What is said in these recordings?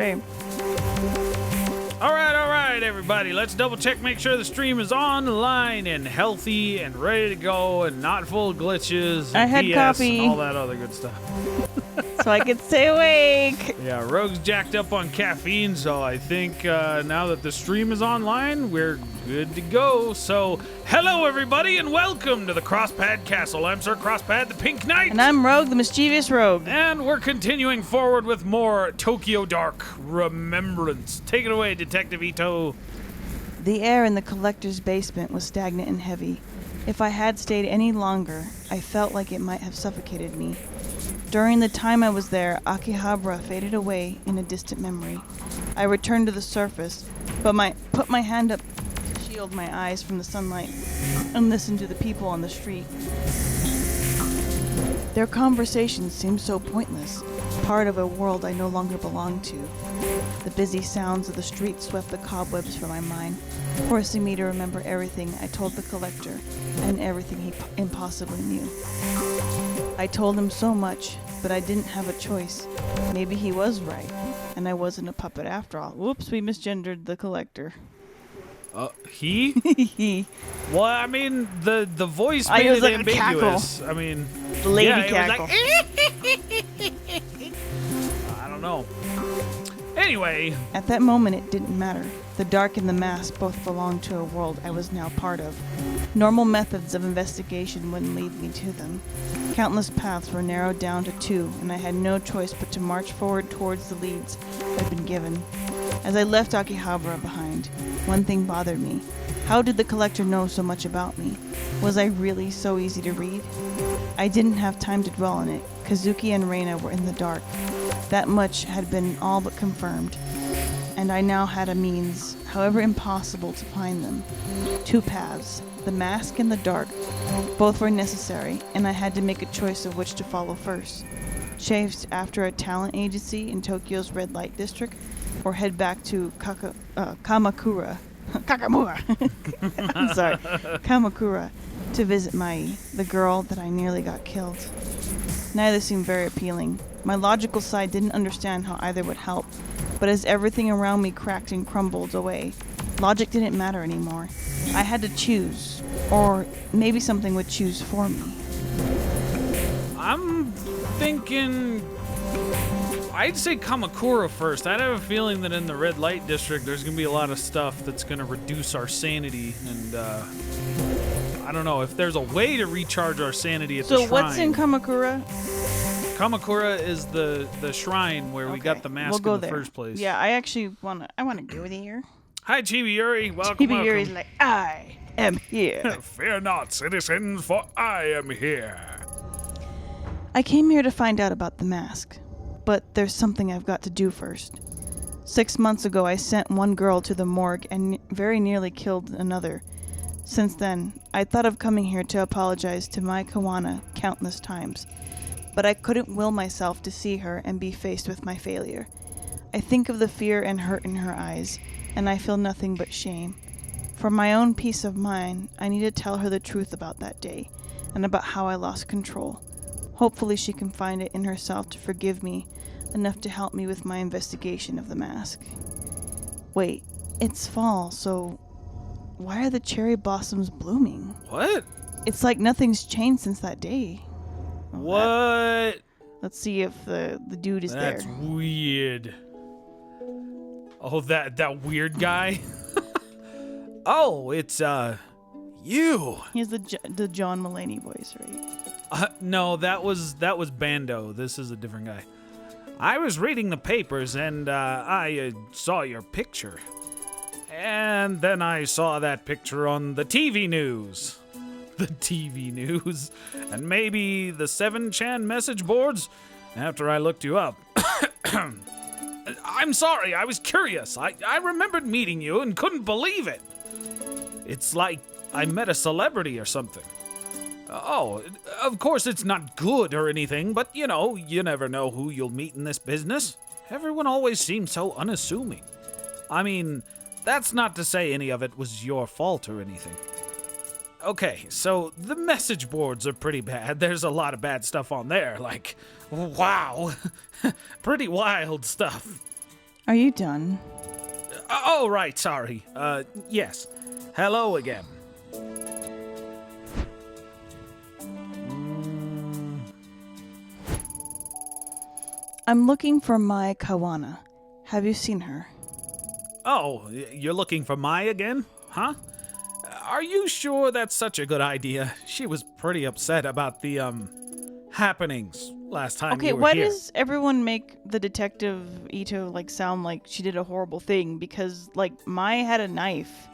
Same. All right, everybody. Let's double check, make sure the stream is online and healthy and ready to go and not full of glitches. And I had PS coffee. and all that other good stuff. So I could stay awake. Yeah, Rogue's jacked up on caffeine, so I think now that the stream is online, we're good to go. So, hello, everybody, and welcome to the Crosspad Castle. I'm Sir Crosspad, the Pink Knight. And I'm Rogue, the mischievous rogue. And we're continuing forward with more Tokyo Dark Remembrance. Take it away, Detective Itō. The air in the collector's basement was stagnant and heavy. If I had stayed any longer, I felt like it might have suffocated me. During the time I was there, Akihabara faded away in a distant memory. I returned to the surface, but put my hand up to shield my eyes from the sunlight and listened to the people on the street. Their conversations seemed so pointless, part of a world I no longer belonged to. The busy sounds of the street swept the cobwebs from my mind, forcing me to remember everything I told the collector and everything he impossibly knew. I told him so much, but I didn't have a choice. Maybe he was right, and I wasn't a puppet after all. Whoops, we misgendered the collector. He? Well, I mean, the voice made it was it like ambiguous. A I mean, the lady yeah, cackle. It was like, I don't know. Anyway. At that moment, it didn't matter. The dark and the mask both belonged to a world I was now part of. Normal methods of investigation wouldn't lead me to them. Countless paths were narrowed down to two, and I had no choice but to march forward towards the leads I'd been given. As I left Akihabara behind, one thing bothered me. How did the collector know so much about me? Was I really so easy to read? I didn't have time to dwell on it. Kazuki and Reina were in the dark. That much had been all but confirmed, and I now had a means, however impossible, to find them. Two paths, the mask and the dark. Both were necessary, and I had to make a choice of which to follow first. Chase after a talent agency in Tokyo's red light district, or head back to Kamakura. I'm sorry. Kamakura, to visit Mai, the girl that I nearly got killed. Neither seemed very appealing. My logical side didn't understand how either would help, but as everything around me cracked and crumbled away, logic didn't matter anymore. I had to choose, or maybe something would choose for me. I'm thinking I'd say Kamakura first. I have a feeling that in the red light district there's going to be a lot of stuff that's going to reduce our sanity, and I don't know if there's a way to recharge our sanity at the shrine. So what's in Kamakura? Kamakura is the shrine where we got the mask in the first place. Yeah, I actually want to go there. Hi, Chibi Yuri. Welcome, Chibi Yuri's welcome. like, I am here. Fear not, citizens, for I am here. I came here to find out about the mask, but there's something I've got to do first. 6 months ago, I sent one girl to the morgue and very nearly killed another. Since then, I thought of coming here to apologize to Mai Kawana countless times, but I couldn't will myself to see her and be faced with my failure. I think of the fear and hurt in her eyes, and I feel nothing but shame. For my own peace of mind, I need to tell her the truth about that day, and about how I lost control. Hopefully she can find it in herself to forgive me, enough to help me with my investigation of the mask. Wait, it's fall, so why are the cherry blossoms blooming? What? It's like nothing's changed since that day. What? Let's see if the dude is there. That's weird. Oh, that weird guy? Oh, it's, you. He has the John Mulaney voice, right? No, that was Bando. This is a different guy. I was reading the papers and I saw your picture. And then I saw that picture on the TV news. The TV news. And maybe the 7chan message boards after I looked you up. I'm sorry, I was curious. I remembered meeting you and couldn't believe it. It's like I met a celebrity or something. Oh, of course it's not good or anything, but you know, you never know who you'll meet in this business. Everyone always seems so unassuming. I mean, that's not to say any of it was your fault or anything. Okay, so the message boards are pretty bad. There's a lot of bad stuff on there, like, wow, pretty wild stuff. Are you done? Oh, right, sorry. Yes. Hello again. I'm looking for Mai Kawana. Have you seen her? Oh, you're looking for Mai again? Huh? Are you sure that's such a good idea? She was pretty upset about the, happenings last time Okay, you were why here. does everyone make the Detective Itō, like, sound like she did a horrible thing? Because, like, Mai had a knife.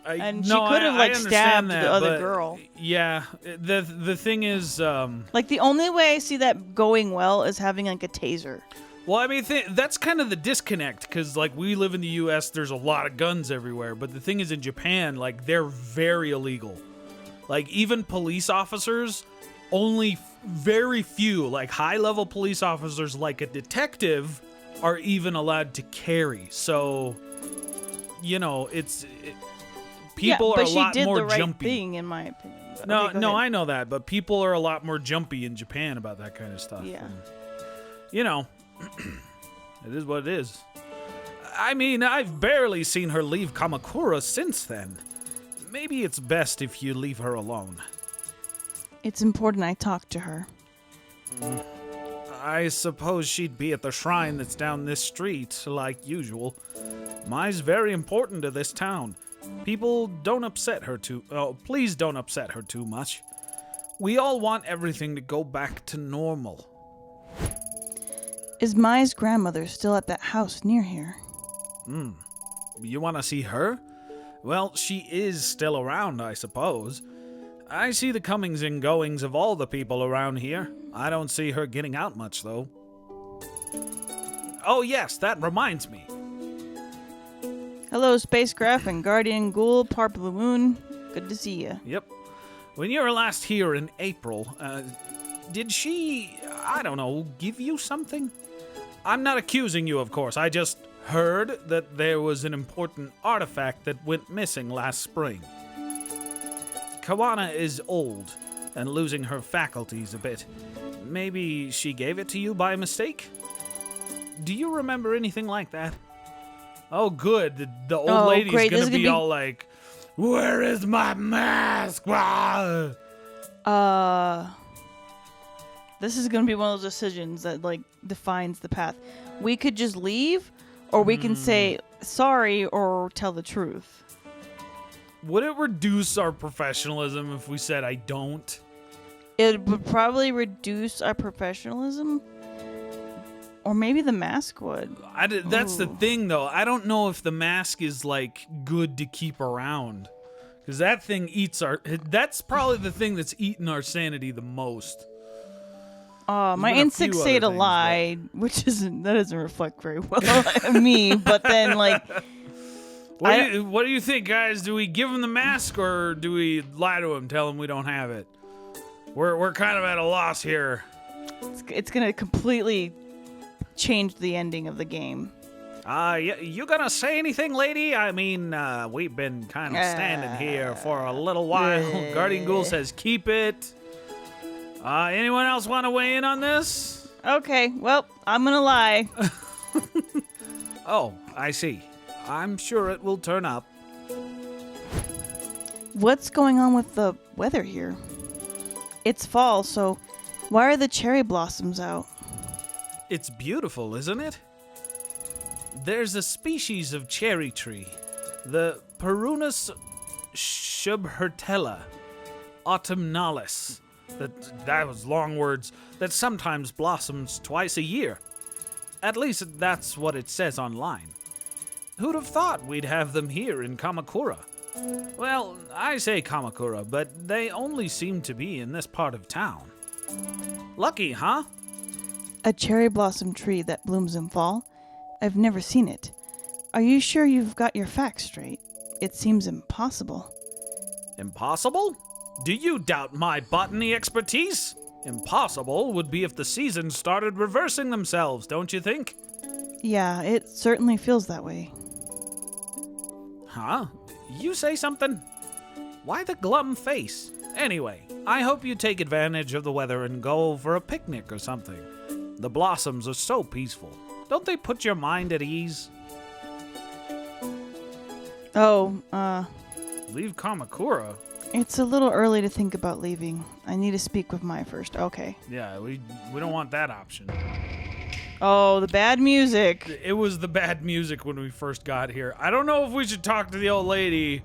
And she could have, like, stabbed the other girl. Yeah, the thing is, Like, the only way I see that going well is having, like, a taser. well, I mean, that's kind of the disconnect, because, like, we live in the U.S., there's a lot of guns everywhere, but the thing is, in Japan, like, they're very illegal. Like, even police officers, only very few, like, high-level police officers, like a detective, are even allowed to carry. So, you know, people are a lot more the right jumpy. thing, in my opinion. But, No, okay, go no, ahead. I know that, but people are a lot more jumpy in Japan about that kind of stuff. Yeah. And, you know, it is what it is. I mean, I've barely seen her leave Kamakura since then. Maybe it's best if you leave her alone. It's important I talk to her. I suppose she'd be at the shrine that's down this street, like usual. Mai's very important to this town. People don't upset her too... Oh, please don't upset her too much. We all want everything to go back to normal. Is Mai's grandmother still at that house near here? You want to see her? Well, she is still around, I suppose. I see the comings and goings of all the people around here. I don't see her getting out much, though. Oh, yes, that reminds me. Hello, Spacecraft and Guardian Ghoul, Part Blue Moon. Good to see you. Yep. When you were last here in April, did she, I don't know, give you something? I'm not accusing you, of course. I just heard that there was an important artifact that went missing last spring. Kawana is old and losing her faculties a bit. Maybe she gave it to you by mistake? Do you remember anything like that? Oh, good. The old lady's great. gonna be all like, "Where is my mask?" This is gonna be one of those decisions that, like, defines the path. We could just leave, or we can say sorry or tell the truth. Would it reduce our professionalism if we said I don't? It would probably reduce our professionalism. Or maybe the mask would. That's the Ooh. thing, though. I don't know if the mask is, like, good to keep around. Because that thing eats our... That's probably the thing that's eaten our sanity the most. My been a few instincts say other to things, lie, that doesn't reflect very well on me. But then, like, What do you think, guys? Do we give him the mask, or do we lie to him, tell him we don't have it? We're kind of at a loss here. it's gonna completely change the ending of the game. You gonna say anything, lady? I mean, we've been kind of standing here for a little while. Guardian Ghoul says keep it. Anyone else want to weigh in on this? Okay, well, I'm gonna lie. Oh, I see. I'm sure it will turn up. What's going on with the weather here? It's fall, so why are the cherry blossoms out? It's beautiful, isn't it? There's a species of cherry tree, the Perunus shubhertella autumnalis, that was long words, that sometimes blossoms twice a year. At least that's what it says online. Who'd have thought we'd have them here in Kamakura? Well, I say Kamakura, but they only seem to be in this part of town. Lucky, huh? A cherry blossom tree that blooms in fall? I've never seen it. Are you sure you've got your facts straight? It seems impossible. Impossible? Do you doubt my botany expertise? Impossible would be if the seasons started reversing themselves, don't you think? Yeah, it certainly feels that way. Huh? You say something? Why the glum face? Anyway, I hope you take advantage of the weather and go for a picnic or something. The blossoms are so peaceful. Don't they put your mind at ease? Oh, Leave Kamakura? it's a little early to think about leaving. I need to speak with Mai first. Okay. Yeah, we don't want that option. Oh, the bad music. It was the bad music when we first got here. I don't know if we should talk to the old lady.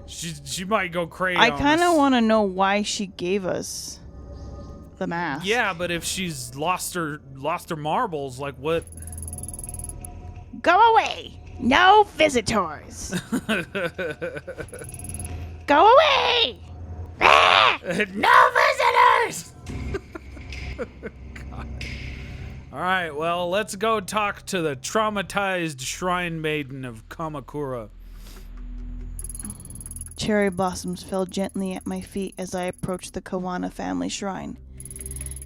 She might go crazy. I kind of want to know why she gave us the mask. Yeah, but if she's lost her marbles, like what? Go away. No visitors. Go away. No visitors. God. All right, well, let's go talk to the traumatized shrine maiden of Kamakura. Cherry blossoms fell gently at my feet as I approached the Kawana family shrine.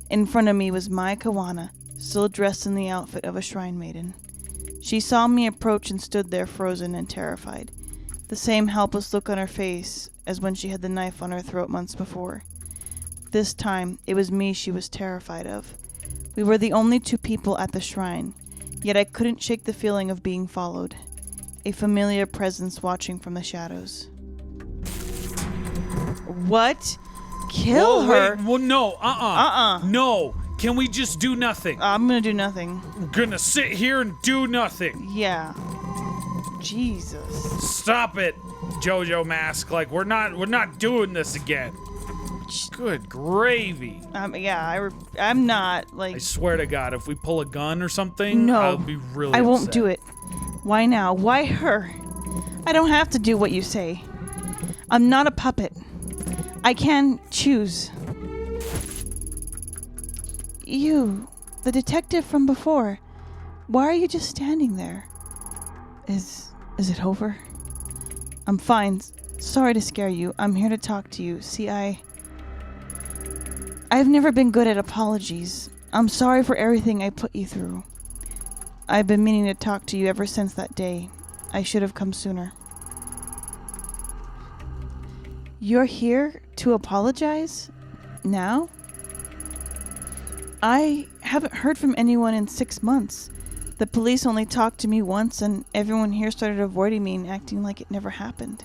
In front of me was Mai Kawana, still dressed in the outfit of a shrine maiden. She saw me approach and stood there frozen and terrified, the same helpless look on her face as when she had the knife on her throat months before. This time, it was me she was terrified of. We were the only two people at the shrine, yet I couldn't shake the feeling of being followed, a familiar presence watching from the shadows. What? Kill her? Wait, well, no, No, can we just do nothing? I'm gonna do nothing. We're gonna sit here and do nothing. Yeah. Jesus. Stop it, JoJo Mask. Like, we're not doing this again. Good gravy. Yeah, I'm not, like... I swear to God, if we pull a gun or something, No. I'll be really I won't upset. do it. Why now? Why her? I don't have to do what you say. I'm not a puppet. I can choose. You, the detective from before. Why are you just standing there? Is it over? I'm fine. Sorry to scare you. I'm here to talk to you. See, I've never been good at apologies. I'm sorry for everything I put you through. I've been meaning to talk to you ever since that day. I should have come sooner. You're here to apologize? Now? I haven't heard from anyone in 6 months. The police only talked to me once, and everyone here started avoiding me and acting like it never happened.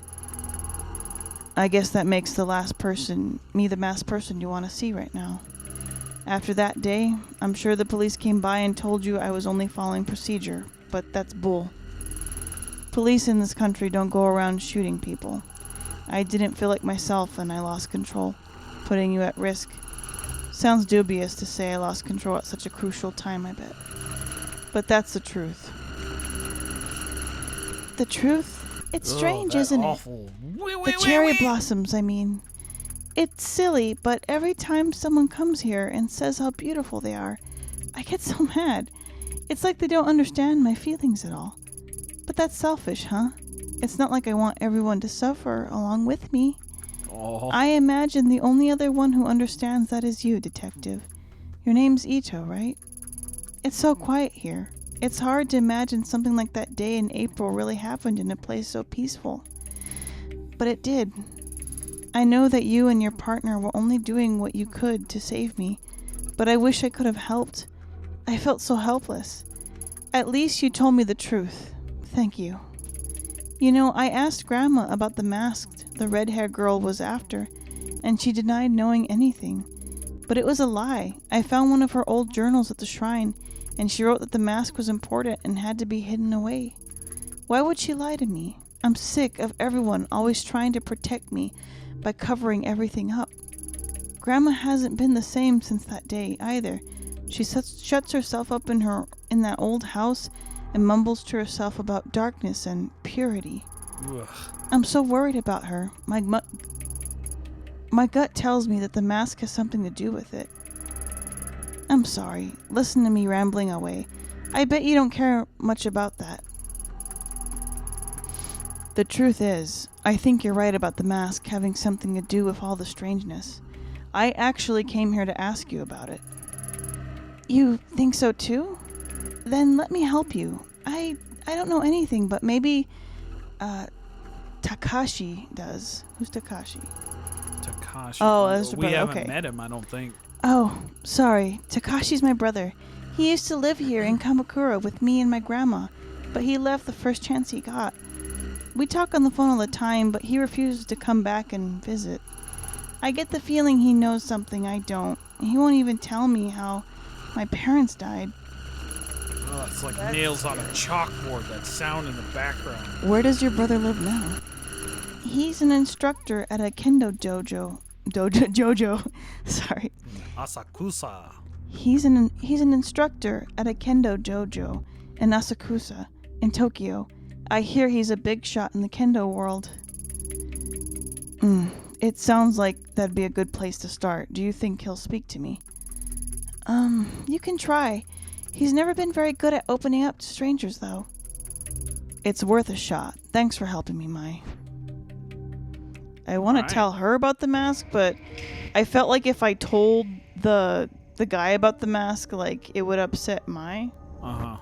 I guess that makes me the last person you want to see right now. After that day, I'm sure the police came by and told you I was only following procedure, but that's bull. Police in this country don't go around shooting people. I didn't feel like myself and I lost control, putting you at risk. Sounds dubious to say I lost control at such a crucial time, I bet. But that's the truth. The truth? It's strange, isn't awful. it? The cherry blossoms, I mean. It's silly, but every time someone comes here and says how beautiful they are, I get so mad. It's like they don't understand my feelings at all. But that's selfish, huh? It's not like I want everyone to suffer along with me. Oh. I imagine the only other one who understands that is you, Detective. Your name's Itō, right? It's so quiet here. It's hard to imagine something like that day in April really happened in a place so peaceful. But it did. I know that you and your partner were only doing what you could to save me, but I wish I could have helped. I felt so helpless. At least you told me the truth. Thank you. You know, I asked Grandma about the mask the red-haired girl was after, and she denied knowing anything. But it was a lie. I found one of her old journals at the shrine, and she wrote that the mask was important and had to be hidden away. Why would she lie to me? I'm sick of everyone always trying to protect me by covering everything up. Grandma hasn't been the same since that day either. She shuts herself up in that old house and mumbles to herself about darkness and purity. Ugh. I'm so worried about her. My gut tells me that the mask has something to do with it. I'm sorry. Listen to me rambling away. I bet you don't care much about that. The truth is, I think you're right about the mask having something to do with all the strangeness. I actually came here to ask you about it. You think so too? Then let me help you. I don't know anything, but maybe Takashi does. Who's Takashi? Takashi. Oh, that's the we brother. haven't Okay. met him, I don't think. Oh, sorry. Takashi's my brother. He used to live here in Kamakura with me and my grandma, but he left the first chance he got. We talk on the phone all the time, but he refuses to come back and visit. I get the feeling he knows something I don't. He won't even tell me how my parents died. Oh, it's like nails on a chalkboard, that sound in the background. Where does your brother live now? He's an instructor at a kendo dojo. Sorry. Asakusa. He's an instructor at a kendo dojo in Asakusa, in Tokyo. I hear he's a big shot in the kendo world. It sounds like that'd be a good place to start. Do you think he'll speak to me? You can try. He's never been very good at opening up to strangers, though. It's worth a shot. Thanks for helping me, Mai. I want to tell her about the mask, but I felt like if I told the guy about the mask, like, it would upset Mai. Uh-huh.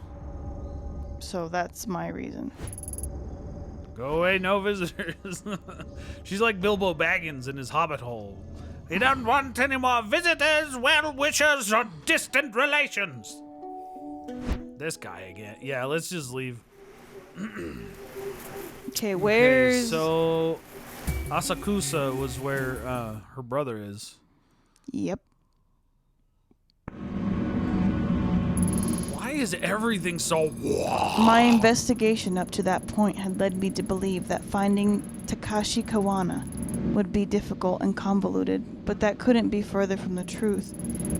So that's my reason. Go away, no visitors. She's like Bilbo Baggins in his hobbit hole. He doesn't want any more visitors, well-wishers, or distant relations. This guy again. Yeah, let's just leave. Okay, where's... Okay, so Asakusa was where her brother is. Yep. Why is everything so... My investigation up to that point had led me to believe that finding Takashi Kawana would be difficult and convoluted, but that couldn't be further from the truth.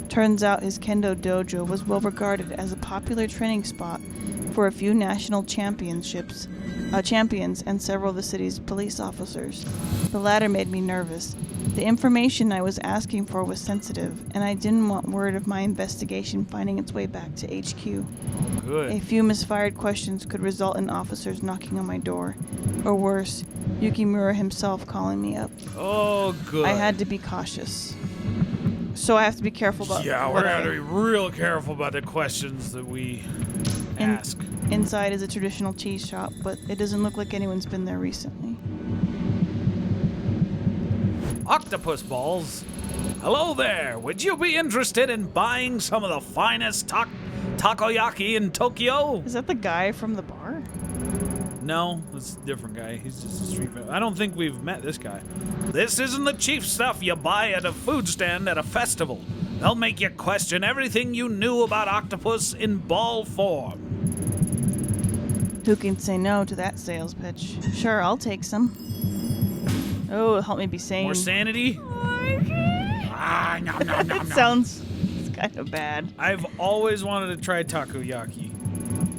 Turns out his kendo dojo was well regarded as a popular training spot for a few national champions and several of the city's police officers. The latter made me nervous. The information I was asking for was sensitive, and I didn't want word of my investigation finding its way back to HQ. Good. A few misfired questions could result in officers knocking on my door, or worse, Yukimura himself calling me up. Oh, good. I had to be cautious. So I have to be careful about... Yeah, we're going to be real careful about the questions that we ask. Inside is a traditional cheese shop, but it doesn't look like anyone's been there recently. Octopus balls. Hello there. Would you be interested in buying some of the finest takoyaki in Tokyo? Is that the guy from the bar? No, it's a different guy. He's just a street vendor. I don't think we've met this guy. This isn't the cheap stuff you buy at a food stand at a festival. They'll make you question everything you knew about octopus in ball form. Who can say no to that sales pitch? Sure, I'll take some. Oh, help me be sane. More sanity? It sounds kind of bad. I've always wanted to try takoyaki.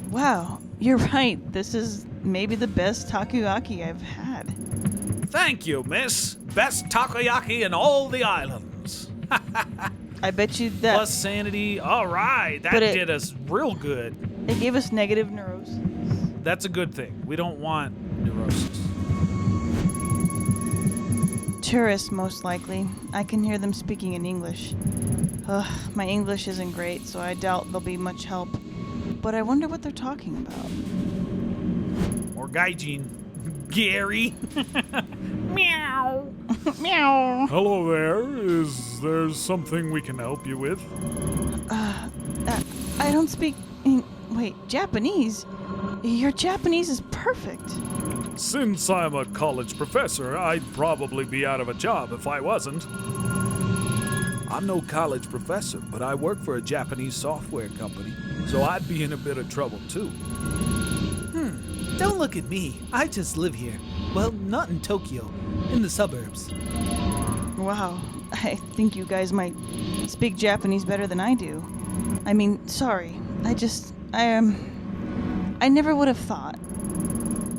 Wow, you're right. This is maybe the best takoyaki I've had. Thank you, miss. Best takoyaki in all the islands. I bet you that... Plus sanity. All right, that did us real good. It gave us negative neurosis. That's a good thing. We don't want neurosis. Tourists, most likely. I can hear them speaking in English. My English isn't great, so I doubt they'll be much help. But I wonder what they're talking about. More gaijin. Gary. Meow. Meow. Hello there. Is there something we can help you with? I don't speak... Wait, Japanese? Your Japanese is perfect. Since I'm a college professor, I'd probably be out of a job if I wasn't. I'm no college professor, but I work for a Japanese software company, so I'd be in a bit of trouble too. Don't look at me. I just live here. Well, not in Tokyo. In the suburbs. Wow, I think you guys might speak Japanese better than I do. I mean, sorry. I never would have thought.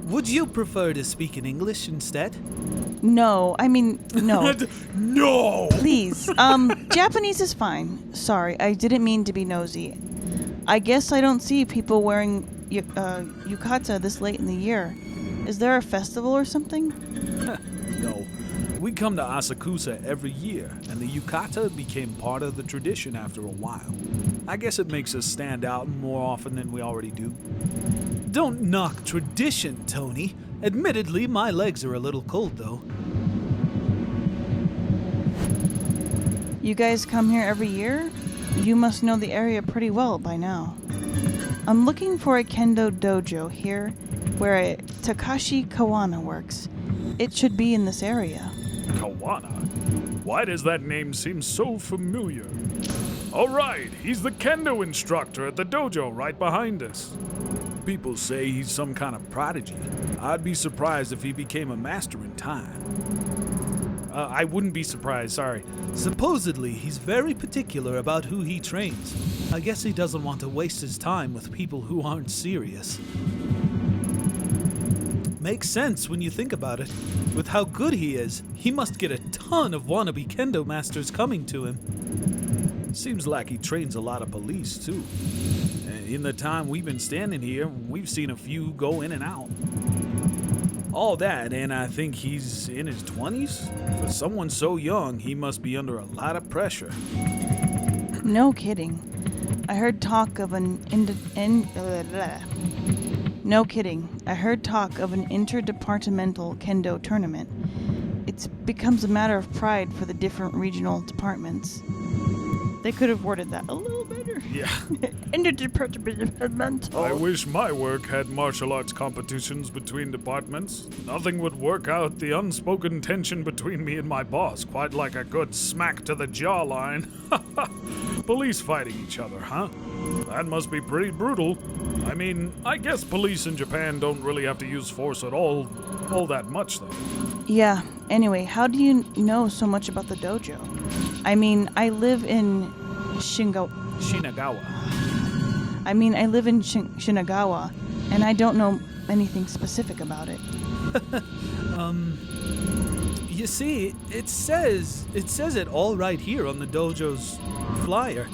Would you prefer to speak in English instead? No, I mean, no. No! Please. Japanese is fine. Sorry, I didn't mean to be nosy. I guess I don't see people wearing yukata this late in the year. Is there a festival or something? No. We come to Asakusa every year, and the yukata became part of the tradition after a while. I guess it makes us stand out more often than we already do. Don't knock tradition, Tony. Admittedly, my legs are a little cold, though. You guys come here every year? You must know the area pretty well by now. I'm looking for a kendo dojo here where a Takashi Kawana works. It should be in this area. Kawana? Why does that name seem so familiar? All right, he's the kendo instructor at the dojo right behind us. People say he's some kind of prodigy. I'd be surprised if he became a master in time. I wouldn't be surprised, sorry. Supposedly, he's very particular about who he trains. I guess he doesn't want to waste his time with people who aren't serious. Makes sense when you think about it. With how good he is, he must get a ton of wannabe kendo masters coming to him. Seems like he trains a lot of police, too. In the time we've been standing here, we've seen a few go in and out. All that, and I think he's in his 20s? For someone so young, he must be under a lot of pressure. No kidding. I heard talk of an No kidding. I heard talk of an interdepartmental kendo tournament. It becomes a matter of pride for the different regional departments. They could have worded that a little better. Yeah. Interdepartmental. I wish my work had martial arts competitions between departments. Nothing would work out the unspoken tension between me and my boss quite like a good smack to the jawline. Police fighting each other, huh? That must be pretty brutal. I mean, I guess police in Japan don't really have to use force at all that much, though. Yeah. Anyway, how do you know so much about the dojo? I mean, I live in Shinagawa. Shinagawa, and I don't know anything specific about it. You see, it says it all right here on the dojo's flyer.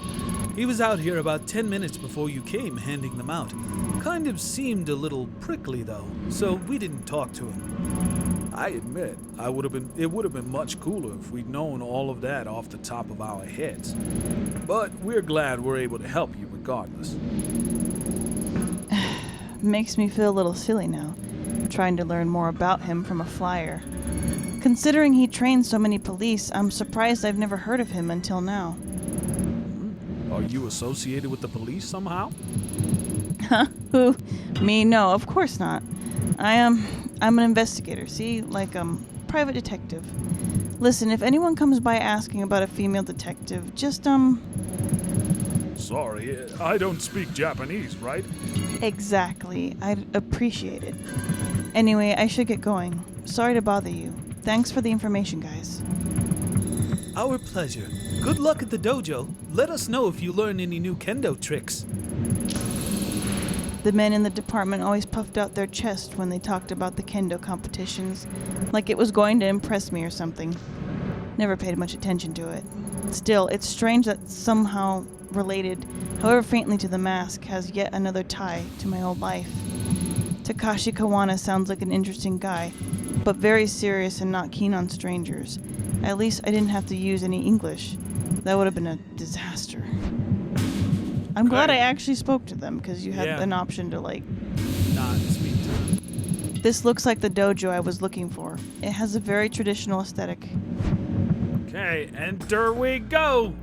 He was out here about 10 minutes before you came, handing them out. Kind of seemed a little prickly, though, so we didn't talk to him. I admit, it would have been much cooler if we'd known all of that off the top of our heads. But we're glad we're able to help you regardless. Makes me feel a little silly now, trying to learn more about him from a flyer. Considering he trains so many police, I'm surprised I've never heard of him until now. Are you associated with the police somehow? Who? Me? No, of course not. I'm an investigator, see? Like, private detective. Listen, if anyone comes by asking about a female detective, just, Sorry, I don't speak Japanese, right? Exactly. I'd appreciate it. Anyway, I should get going. Sorry to bother you. Thanks for the information, guys. Our pleasure. Good luck at the dojo. Let us know if you learn any new kendo tricks. The men in the department always puffed out their chest when they talked about the kendo competitions, like it was going to impress me or something. Never paid much attention to it. Still, it's strange that somehow related, however faintly to the mask, has yet another tie to my old life. Takashi Kawana sounds like an interesting guy, but very serious and not keen on strangers. At least I didn't have to use any English. That would have been a disaster. I'm glad I actually spoke to them, because you had an option to, like, not speak to them. This looks like the dojo I was looking for. It has a very traditional aesthetic. Okay, enter we go!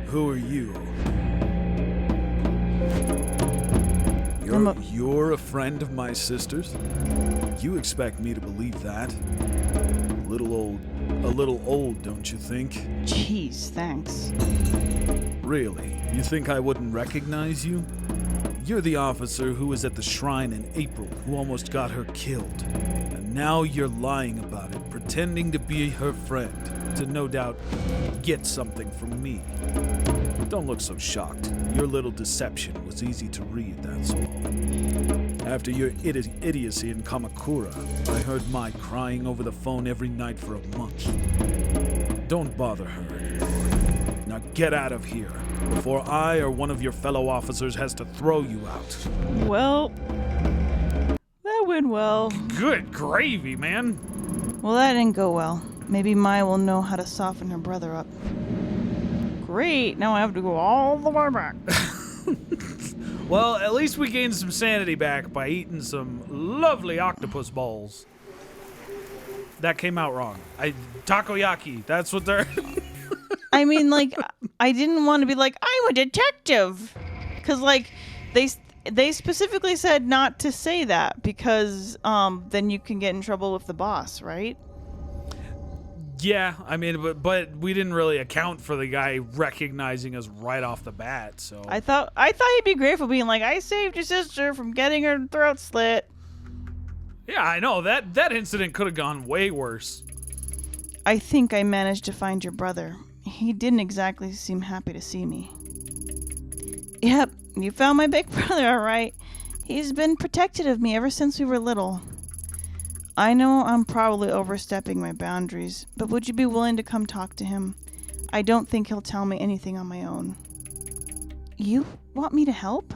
Who are you? You're a friend of my sister's? You expect me to believe that? A little old, don't you think? Jeez, thanks. Really? You think I wouldn't recognize you? You're the officer who was at the shrine in April who almost got her killed. And now you're lying about it, pretending to be her friend, to no doubt get something from me. Don't look so shocked. Your little deception was easy to read, that's all. After your idiocy in Kamakura, I heard Mai crying over the phone every night for a month. Don't bother her anymore. Now get out of here, before I or one of your fellow officers has to throw you out. Well, that went well. Good gravy, man. Well, that didn't go well. Maybe Mai will know how to soften her brother up. Great, now I have to go all the way back. Well, at least we gained some sanity back by eating some lovely octopus balls. That came out wrong. Takoyaki, that's what they're... I mean, like, I didn't want to be like, I'm a detective. Because, like, they specifically said not to say that because then you can get in trouble with the boss, right? Yeah, I mean, but we didn't really account for the guy recognizing us right off the bat, so... I thought he'd be grateful being like, I saved your sister from getting her throat slit. Yeah, I know. That incident could have gone way worse. I think I managed to find your brother. He didn't exactly seem happy to see me. Yep, you found my big brother, all right. He's been protective of me ever since we were little. I know I'm probably overstepping my boundaries, but would you be willing to come talk to him? I don't think he'll tell me anything on my own. You want me to help?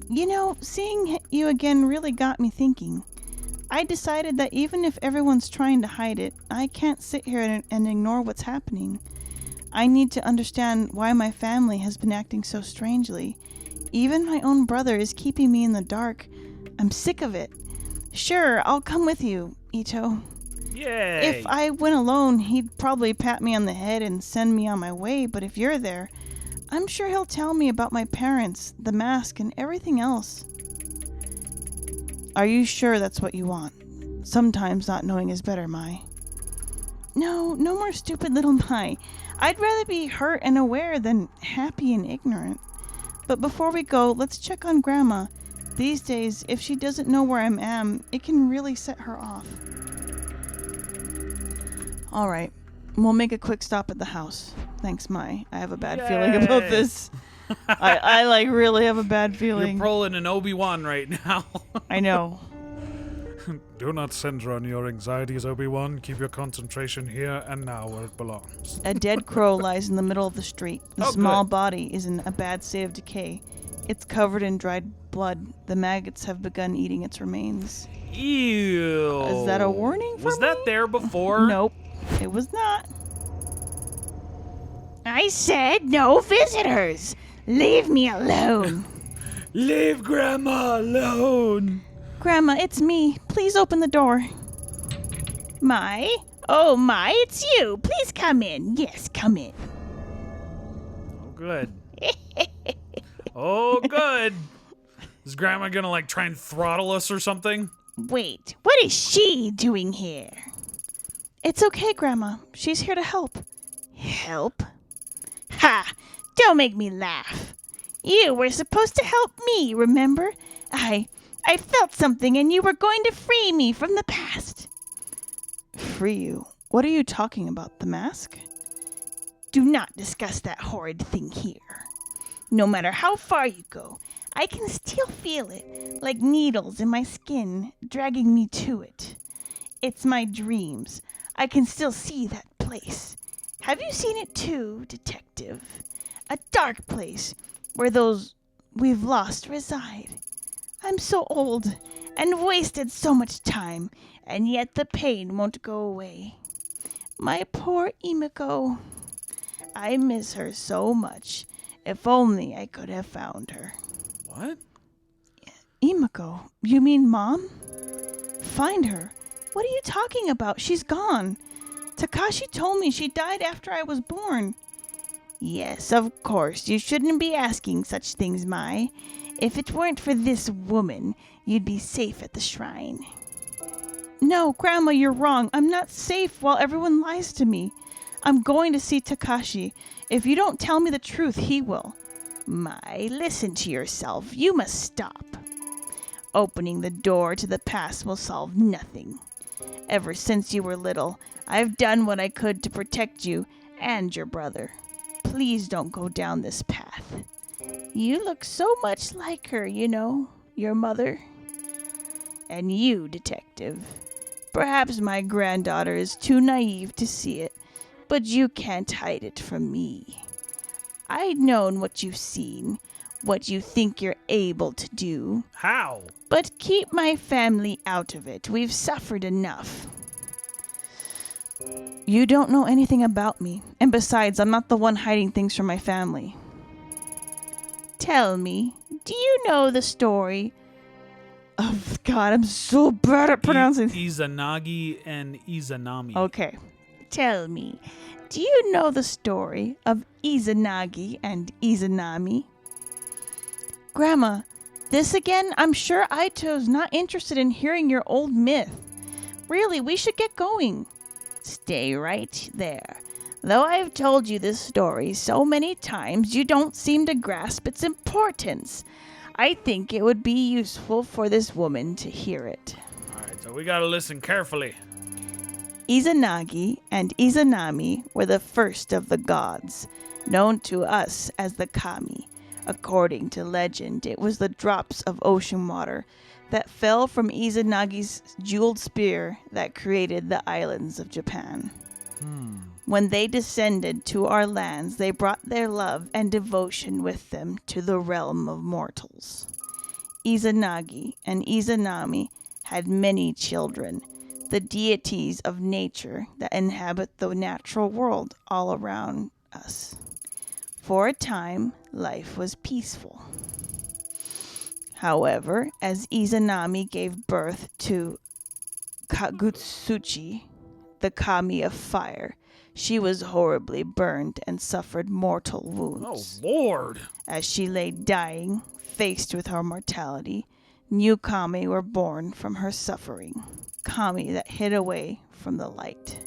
You know, seeing you again really got me thinking. I decided that even if everyone's trying to hide it, I can't sit here and ignore what's happening. I need to understand why my family has been acting so strangely. Even my own brother is keeping me in the dark. I'm sick of it. Sure, I'll come with you, Itō. Yay! If I went alone, he'd probably pat me on the head and send me on my way, but if you're there, I'm sure he'll tell me about my parents, the mask, and everything else. Are you sure that's what you want? Sometimes not knowing is better, Mai. No more stupid little Mai. I'd rather be hurt and aware than happy and ignorant. But before we go, let's check on Grandma. These days, if she doesn't know where I am, it can really set her off. All right, we'll make a quick stop at the house. Thanks, Mai. I have a bad feeling about this. I like really have a bad feeling. You're pulling an Obi-Wan right now. I know. Do not center on your anxieties, Obi-Wan. Keep your concentration here and now where it belongs. A dead crow lies in the middle of the street. The Oh, small good. body is in a bad state of decay. It's covered in dried blood. The maggots have begun eating its remains. Ew. Is that a warning for Was me? that there before? Nope, it was not. I said no visitors. Leave me alone. Leave Grandma alone. Grandma, it's me. Please open the door. Mai? Oh, Mai, it's you. Please come in. Yes, come in. Oh, good. Oh, good. Is Grandma gonna, like, try and throttle us or something? Wait, what is she doing here? It's okay, Grandma. She's here to help. Help? Ha! Don't make me laugh. You were supposed to help me, remember? I felt something and you were going to free me from the past. Free you? What are you talking about? The mask? Do not discuss that horrid thing here. No matter how far you go, I can still feel it, like needles in my skin, dragging me to it. It's my dreams. I can still see that place. Have you seen it too, Detective? A dark place where those we've lost reside. I'm so old and wasted so much time, and yet the pain won't go away. My poor Imiko. I miss her so much. If only I could have found her. What? Imiko? You mean Mom? Find her? What are you talking about? She's gone. Takashi told me she died after I was born. Yes, of course. You shouldn't be asking such things, Mai. If it weren't for this woman, you'd be safe at the shrine. No, Grandma, you're wrong. I'm not safe while everyone lies to me. I'm going to see Takashi. If you don't tell me the truth, he will. Mai, listen to yourself. You must stop. Opening the door to the past will solve nothing. Ever since you were little, I've done what I could to protect you and your brother. Please don't go down this path. You look so much like her, you know, your mother. And you, Detective. Perhaps my granddaughter is too naive to see it, but you can't hide it from me. I've known what you've seen, what you think you're able to do. How? But keep my family out of it. We've suffered enough. You don't know anything about me. And besides, I'm not the one hiding things from my family. Tell me, do you know the story? Oh, God, I'm so bad at pronouncing. Izanagi and Izanami. Okay. Tell me, do you know the story of Izanagi and Izanami? Grandma, this again? I'm sure Ito's not interested in hearing your old myth. Really, we should get going. Stay right there. Though I've told you this story so many times, you don't seem to grasp its importance. I think it would be useful for this woman to hear it. All right, so we gotta listen carefully. Izanagi and Izanami were the first of the gods, known to us as the kami. According to legend, it was the drops of ocean water that fell from Izanagi's jeweled spear that created the islands of Japan. When they descended to our lands, they brought their love and devotion with them to the realm of mortals. Izanagi and Izanami had many children, the deities of nature that inhabit the natural world all around us. For a time, life was peaceful. However, as Izanami gave birth to Kagutsuchi, the kami of fire, she was horribly burned and suffered mortal Oh, wounds. Lord. As she lay dying, faced with her mortality, new kami were born from her suffering, kami that hid away from the light.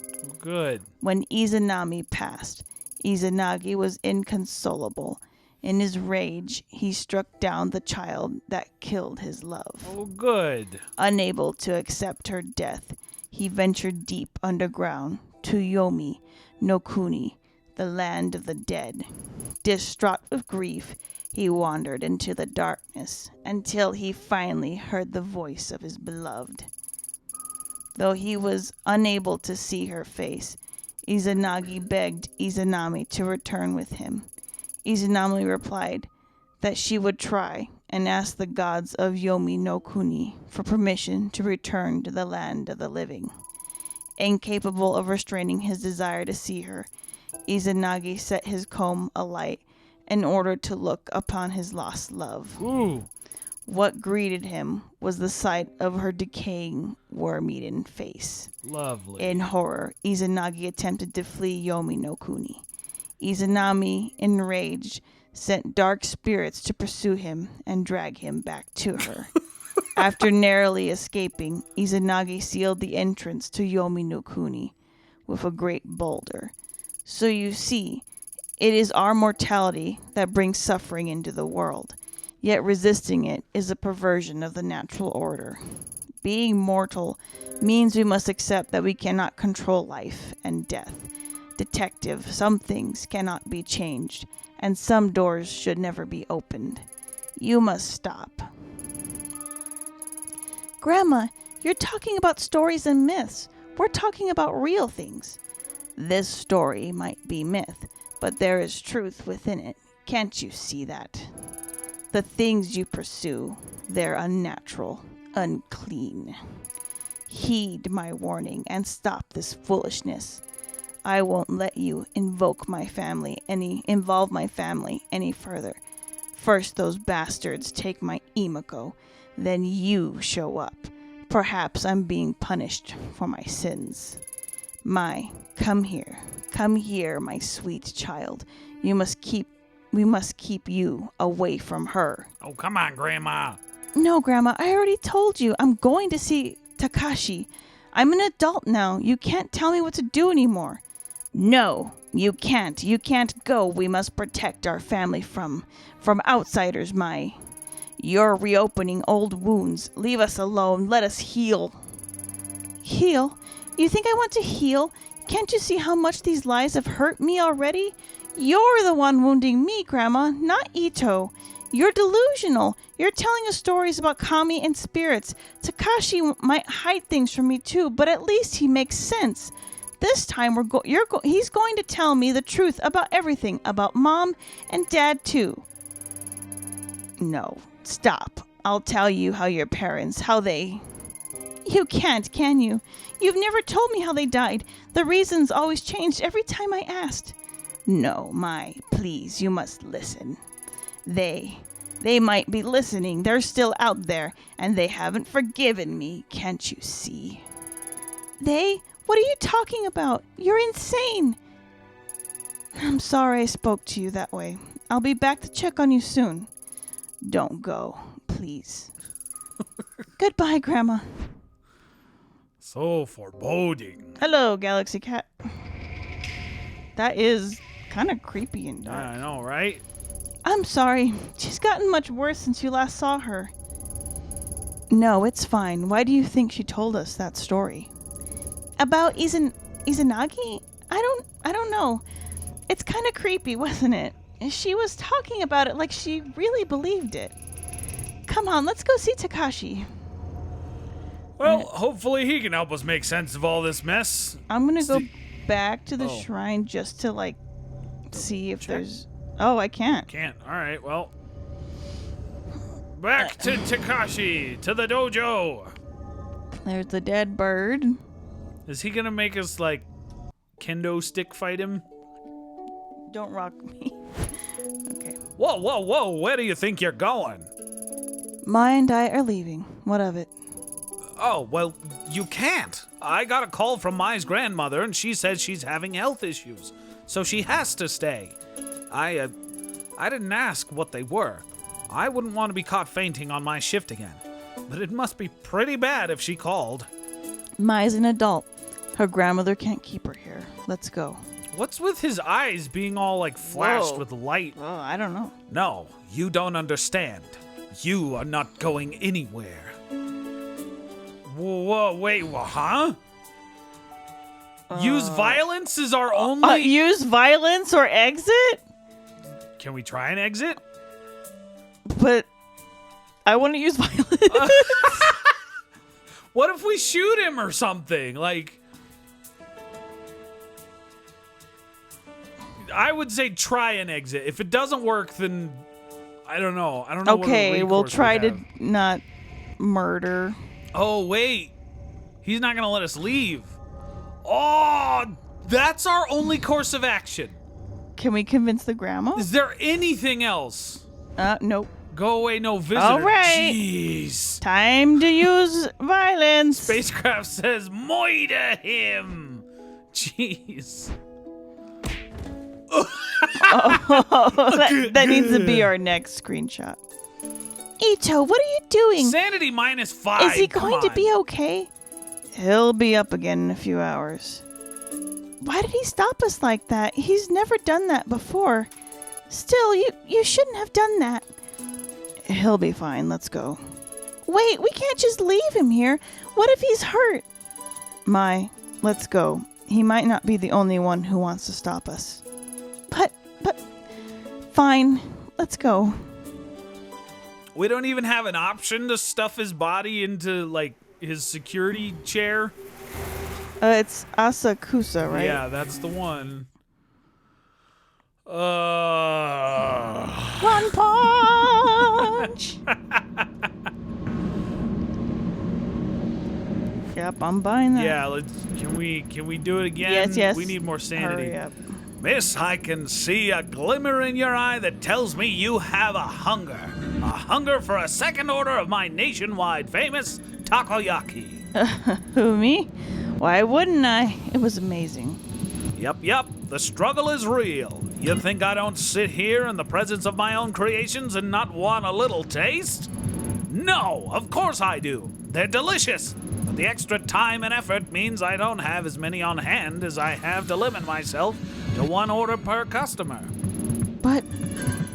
Good. When Izanami passed, Izanagi was inconsolable. In his rage, he struck down the child that killed his love. Oh, good. Unable to accept her death, he ventured deep underground to Yomi no Kuni, the land of the dead. Distraught with grief, he wandered into the darkness until he finally heard the voice of his beloved. Though he was unable to see her face, Izanagi begged Izanami to return with him. Izanami replied that she would try and asked the gods of Yomi no Kuni for permission to return to the land of the living. Incapable of restraining his desire to see her, Izanagi set his comb alight in order to look upon his lost love. Ooh. What greeted him was the sight of her decaying, worm-eaten face. Lovely. In horror, Izanagi attempted to flee Yomi no Kuni. Izanami, enraged, sent dark spirits to pursue him and drag him back to her. After narrowly escaping, Izanagi sealed the entrance to Yomi no Kuni with a great boulder. So you see, it is our mortality that brings suffering into the world, yet resisting it is a perversion of the natural order. Being mortal means we must accept that we cannot control life and death. Detective, some things cannot be changed, and some doors should never be opened. You must stop. Grandma, you're talking about stories and myths. We're talking about real things. This story might be myth, but there is truth within it. Can't you see that? The things you pursue, they're unnatural, unclean. Heed my warning and stop this foolishness. I won't let you involve my family any further. First those bastards take my Imako, then you show up. Perhaps I'm being punished for my sins. Come here, my sweet child. We must keep you away from her. Oh, come on, Grandma. No, Grandma, I already told you. I'm going to see Takashi. I'm an adult now. You can't tell me what to do anymore. No, you can't. You can't go. We must protect our family from outsiders, Mai. You're reopening old wounds. Leave us alone. Let us heal. Heal? You think I want to heal? Can't you see how much these lies have hurt me already? You're the one wounding me, Grandma, not Itō. You're delusional. You're telling us stories about kami and spirits. Takashi might hide things from me too, but at least he makes sense. This time he's going to tell me the truth about everything, about Mom and Dad too. No, stop. I'll tell you how your parents, You can't, can you? You've never told me how they died. The reasons always changed every time I asked. No, Mai, please, you must listen. They might be listening. They're still out there, and they haven't forgiven me. Can't you see? They? What are you talking about? You're insane. I'm sorry I spoke to you that way. I'll be back to check on you soon. Don't go, please. Goodbye, Grandma. So foreboding. Hello, Galaxy Cat. That is kind of creepy and dark. I know, right? I'm sorry. She's gotten much worse since you last saw her. No, it's fine. Why do you think she told us that story? About Izanagi? I don't know. It's kind of creepy, wasn't it? She was talking about it like she really believed it. Come on, let's go see Takashi. Well, hopefully he can help us make sense of all this mess. I'm gonna go back to the shrine just to, like, see if there's... Oh, I can't. Can't. All right, well. Back to Takashi, to the dojo. There's the dead bird. Is he gonna make us, like, kendo stick fight him? Don't rock me. Okay. Whoa, whoa, whoa, where do you think you're going? Ma and I are leaving. What of it? Oh, well, you can't. I got a call from Mai's grandmother, and she says she's having health issues, so she has to stay. I didn't ask what they were. I wouldn't want to be caught fainting on my shift again, but it must be pretty bad if she called. Mai's an adult. Her grandmother can't keep her here. Let's go. What's with his eyes being all, like, flashed Whoa. with light? Oh, I don't know. No, you don't understand. You are not going anywhere. Whoa, wait, huh? Use violence is our only... Use violence or exit? Can we try and exit? But I want to use violence. What if we shoot him or something? Like... I would say try and exit. If it doesn't work, then... I don't know. I don't know Okay, what we'll try to not murder. Oh, wait. He's not going to let us leave. Oh, that's our only course of action. Can we convince the grandma? Is there anything else? Nope. Go away, no visitor. All right. Jeez. Time to use violence. Spacecraft says, moida him. Jeez. That needs to be our next screenshot. Itō, what are you doing? Sanity -5. Is he Come going to on. be okay? He'll be up again in a few hours. Why did he stop us like that? He's never done that before. Still, you shouldn't have done that. He'll be fine. Let's go. Wait, we can't just leave him here. What if he's hurt? Mai, let's go. He might not be the only one who wants to stop us. But, fine. Let's go. We don't even have an option to stuff his body into, like, his security chair. It's Asakusa, right? Yeah, that's the one. One punch! Yep, I'm buying that. Yeah, can we do it again? Yes. We need more sanity. Hurry up. Miss, I can see a glimmer in your eye that tells me you have a hunger. A hunger for a second order of my nationwide famous takoyaki. Who, me? Why wouldn't I? It was amazing. Yep, the struggle is real. You think I don't sit here in the presence of my own creations and not want a little taste? No, of course I do. They're delicious. But the extra time and effort means I don't have as many on hand as I have to limit myself to one order per customer. But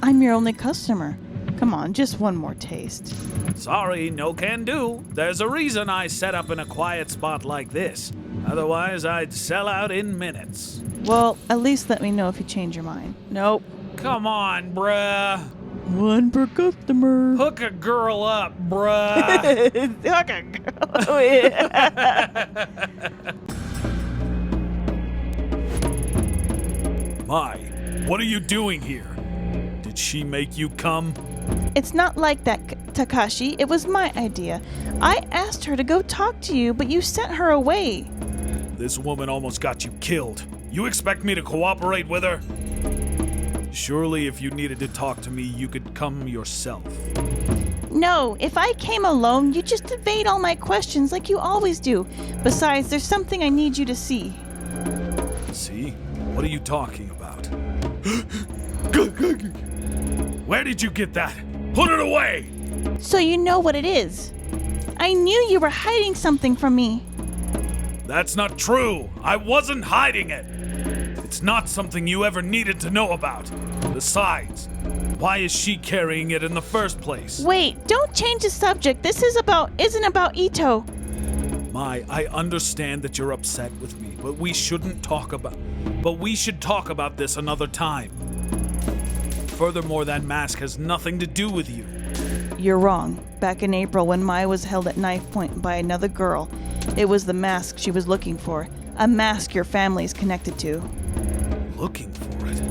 I'm your only customer. Come on, just one more taste. Sorry, no can do. There's a reason I set up in a quiet spot like this. Otherwise, I'd sell out in minutes. Well, at least let me know if you change your mind. Nope. Come on, bruh. One per customer. Hook a girl up, bruh. Hook a girl. Oh, yeah. Mai, what are you doing here? Did she make you come? It's not like that, Takashi. It was my idea. I asked her to go talk to you, but you sent her away. This woman almost got you killed. You expect me to cooperate with her? Surely if you needed to talk to me, you could come yourself. No, if I came alone, you'd just evade all my questions like you always do. Besides, there's something I need you to see. See? What are you talking about? Where did you get that? Put it away! So you know what it is. I knew you were hiding something from me. That's not true. I wasn't hiding it. It's not something you ever needed to know about. Besides, why is she carrying it in the first place? Wait, don't change the subject. This isn't about Itō. I understand that you're upset with me, but we should talk about this another time. Furthermore, that mask has nothing to do with you. You're wrong. Back in April, when Mai was held at knife point by another girl, it was the mask she was looking for. A mask your family's connected to. Looking for it?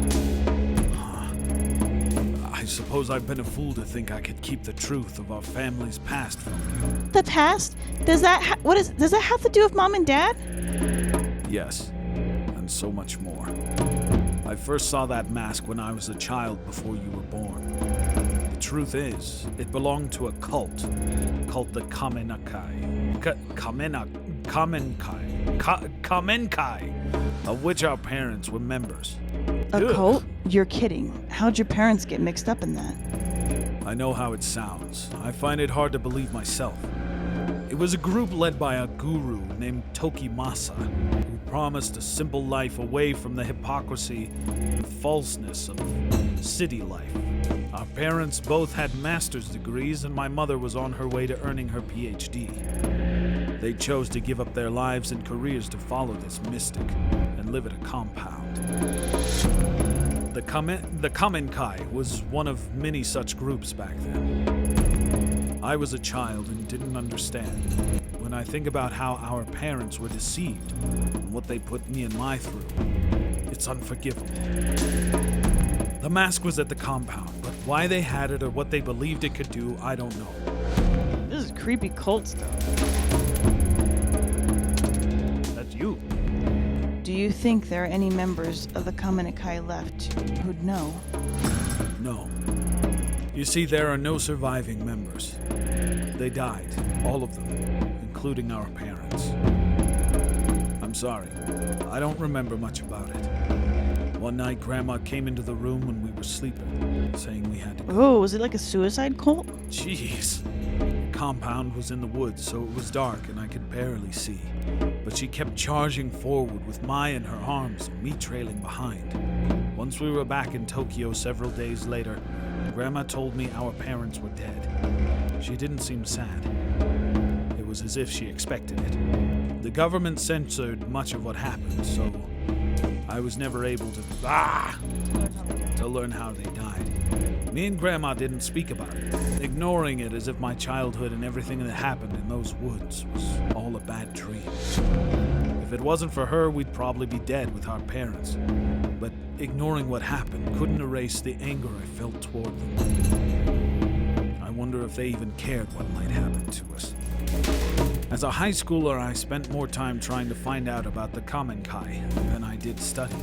I suppose I've been a fool to think I could keep the truth of our family's past from you. The past? Does that have to do with Mom and Dad? Yes, and so much more. I first saw that mask when I was a child before you were born. The truth is, it belonged to a cult called the Kamenkai, of which our parents were members. A cult? You're kidding. How'd your parents get mixed up in that? I know how it sounds. I find it hard to believe myself. It was a group led by a guru named Tokimasa, who promised a simple life away from the hypocrisy and falseness of city life. Our parents both had master's degrees, and my mother was on her way to earning her PhD. They chose to give up their lives and careers to follow this mystic and live at a compound. The Kamenkai was one of many such groups back then. I was a child and didn't understand. When I think about how our parents were deceived and what they put me and Mai through, it's unforgivable. The mask was at the compound, but why they had it or what they believed it could do, I don't know. This is creepy cult stuff. That's you. Do you think there are any members of the Kamenkai left who'd know? No. You see, there are no surviving members. They died, all of them, including our parents. I'm sorry, I don't remember much about it. One night, Grandma came into the room when we were sleeping, saying we had to go. Oh, was it like a suicide cult? Jeez. The compound was in the woods, so it was dark and I could barely see. But she kept charging forward with Mai in her arms and me trailing behind. Once we were back in Tokyo several days later, Grandma told me our parents were dead. She didn't seem sad. It was as if she expected it. The government censored much of what happened, so I was never able to learn how they died. Me and Grandma didn't speak about it, ignoring it as if my childhood and everything that happened in those woods was all a bad dream. If it wasn't for her, we'd probably be dead with our parents. But ignoring what happened couldn't erase the anger I felt toward them. I wonder if they even cared what might happen to us. As a high schooler, I spent more time trying to find out about the Kamenkai than I did studying.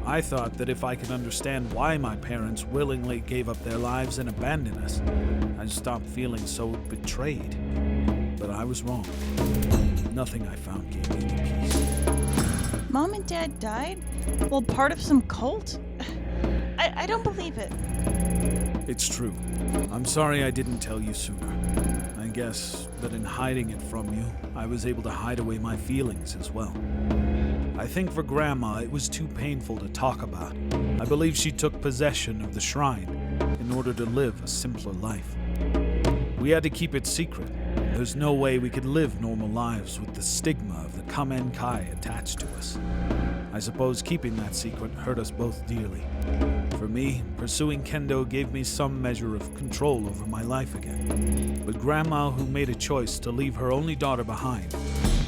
I thought that if I could understand why my parents willingly gave up their lives and abandoned us, I'd stop feeling so betrayed. But I was wrong. Nothing I found gave me any peace. Mom and Dad died? Well, part of some cult? I don't believe it. It's true. I'm sorry I didn't tell you sooner. I guess that in hiding it from you, I was able to hide away my feelings as well. I think for Grandma, it was too painful to talk about. I believe she took possession of the shrine in order to live a simpler life. We had to keep it secret. There's no way we could live normal lives with the stigma of the Kamenkai attached to us. I suppose keeping that secret hurt us both dearly. For me, pursuing kendo gave me some measure of control over my life again. But Grandma, who made a choice to leave her only daughter behind,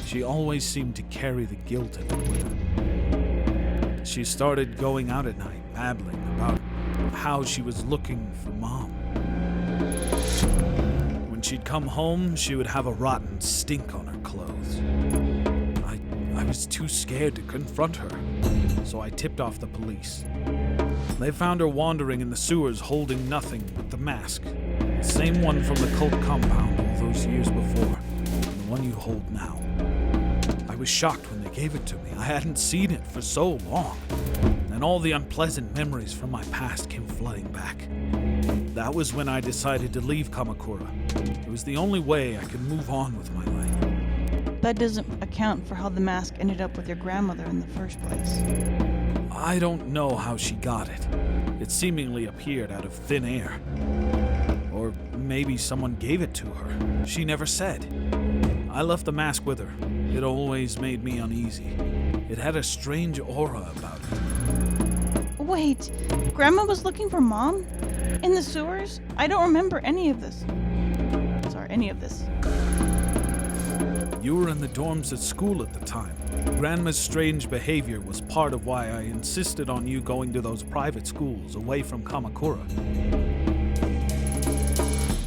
she always seemed to carry the guilt of it with her. She started going out at night, babbling about how she was looking for Mom. When she'd come home, she would have a rotten stink on her clothes. I was too scared to confront her, so I tipped off the police. They found her wandering in the sewers holding nothing but the mask. The same one from the cult compound all those years before, and the one you hold now. I was shocked when they gave it to me. I hadn't seen it for so long. And all the unpleasant memories from my past came flooding back. That was when I decided to leave Kamakura. It was the only way I could move on with my life. That doesn't account for how the mask ended up with your grandmother in the first place. I don't know how she got it. It seemingly appeared out of thin air. Or maybe someone gave it to her. She never said. I left the mask with her. It always made me uneasy. It had a strange aura about it. Wait, Grandma was looking for Mom? In the sewers? I don't remember any of this. You were in the dorms at school at the time. Grandma's strange behavior was part of why I insisted on you going to those private schools away from Kamakura.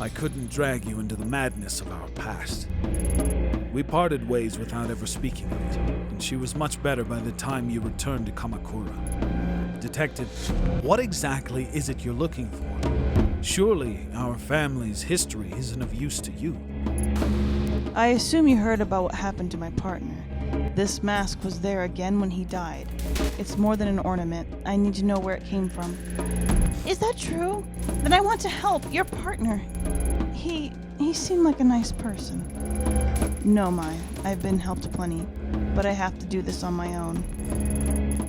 I couldn't drag you into the madness of our past. We parted ways without ever speaking of it, and she was much better by the time you returned to Kamakura. Detective, what exactly is it you're looking for? Surely our family's history isn't of use to you. I assume you heard about what happened to my partner. This mask was there again when he died. It's more than an ornament. I need to know where it came from. Is that true? Then I want to help your partner. He seemed like a nice person. No, Mai. I've been helped plenty, but I have to do this on my own.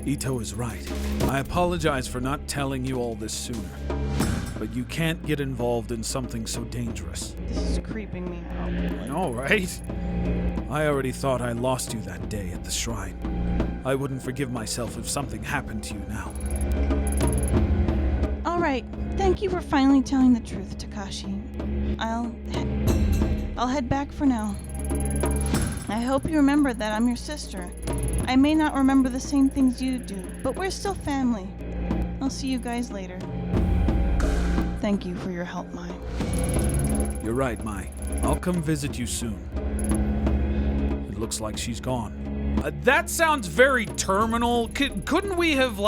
Itō is right. I apologize for not telling you all this sooner. But you can't get involved in something so dangerous. This is creeping me out. I know, right? I already thought I lost you that day at the shrine. I wouldn't forgive myself if something happened to you now. Alright, thank you for finally telling the truth, Takashi. I'll head back for now. I hope you remember that I'm your sister. I may not remember the same things you do, but we're still family. I'll see you guys later. Thank you for your help, Mai. You're right, Mai. I'll come visit you soon. It looks like she's gone. That sounds very terminal. Couldn't we have,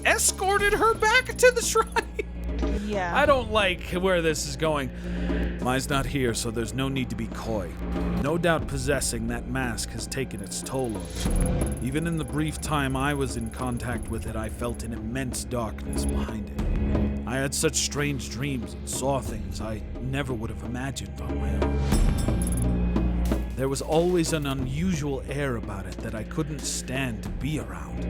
escorted her back to the shrine? Yeah. I don't like where this is going. Mai's not here, so there's no need to be coy. No doubt possessing that mask has taken its toll on me. Even in the brief time I was in contact with it, I felt an immense darkness behind it. I had such strange dreams and saw things I never would have imagined on my own. There was always an unusual air about it that I couldn't stand to be around.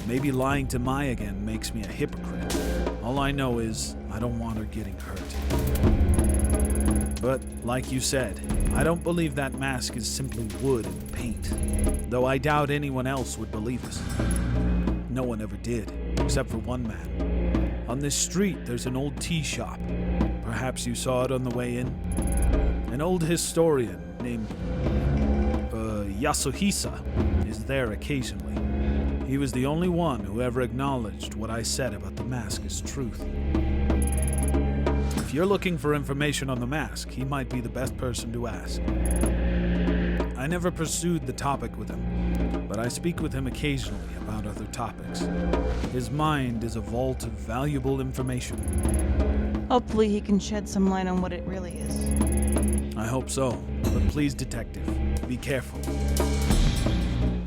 Maybe lying to Mai again makes me a hypocrite. All I know is I don't want her getting hurt. But, like you said, I don't believe that mask is simply wood and paint, though I doubt anyone else would believe us. No one ever did, except for one man. On this street, there's an old tea shop. Perhaps you saw it on the way in. An old historian named Yasuhisa is there occasionally. He was the only one who ever acknowledged what I said about the mask as truth. If you're looking for information on the mask, he might be the best person to ask. I never pursued the topic with him, but I speak with him occasionally about other topics. His mind is a vault of valuable information. Hopefully he can shed some light on what it really is. I hope so, but please, detective, be careful.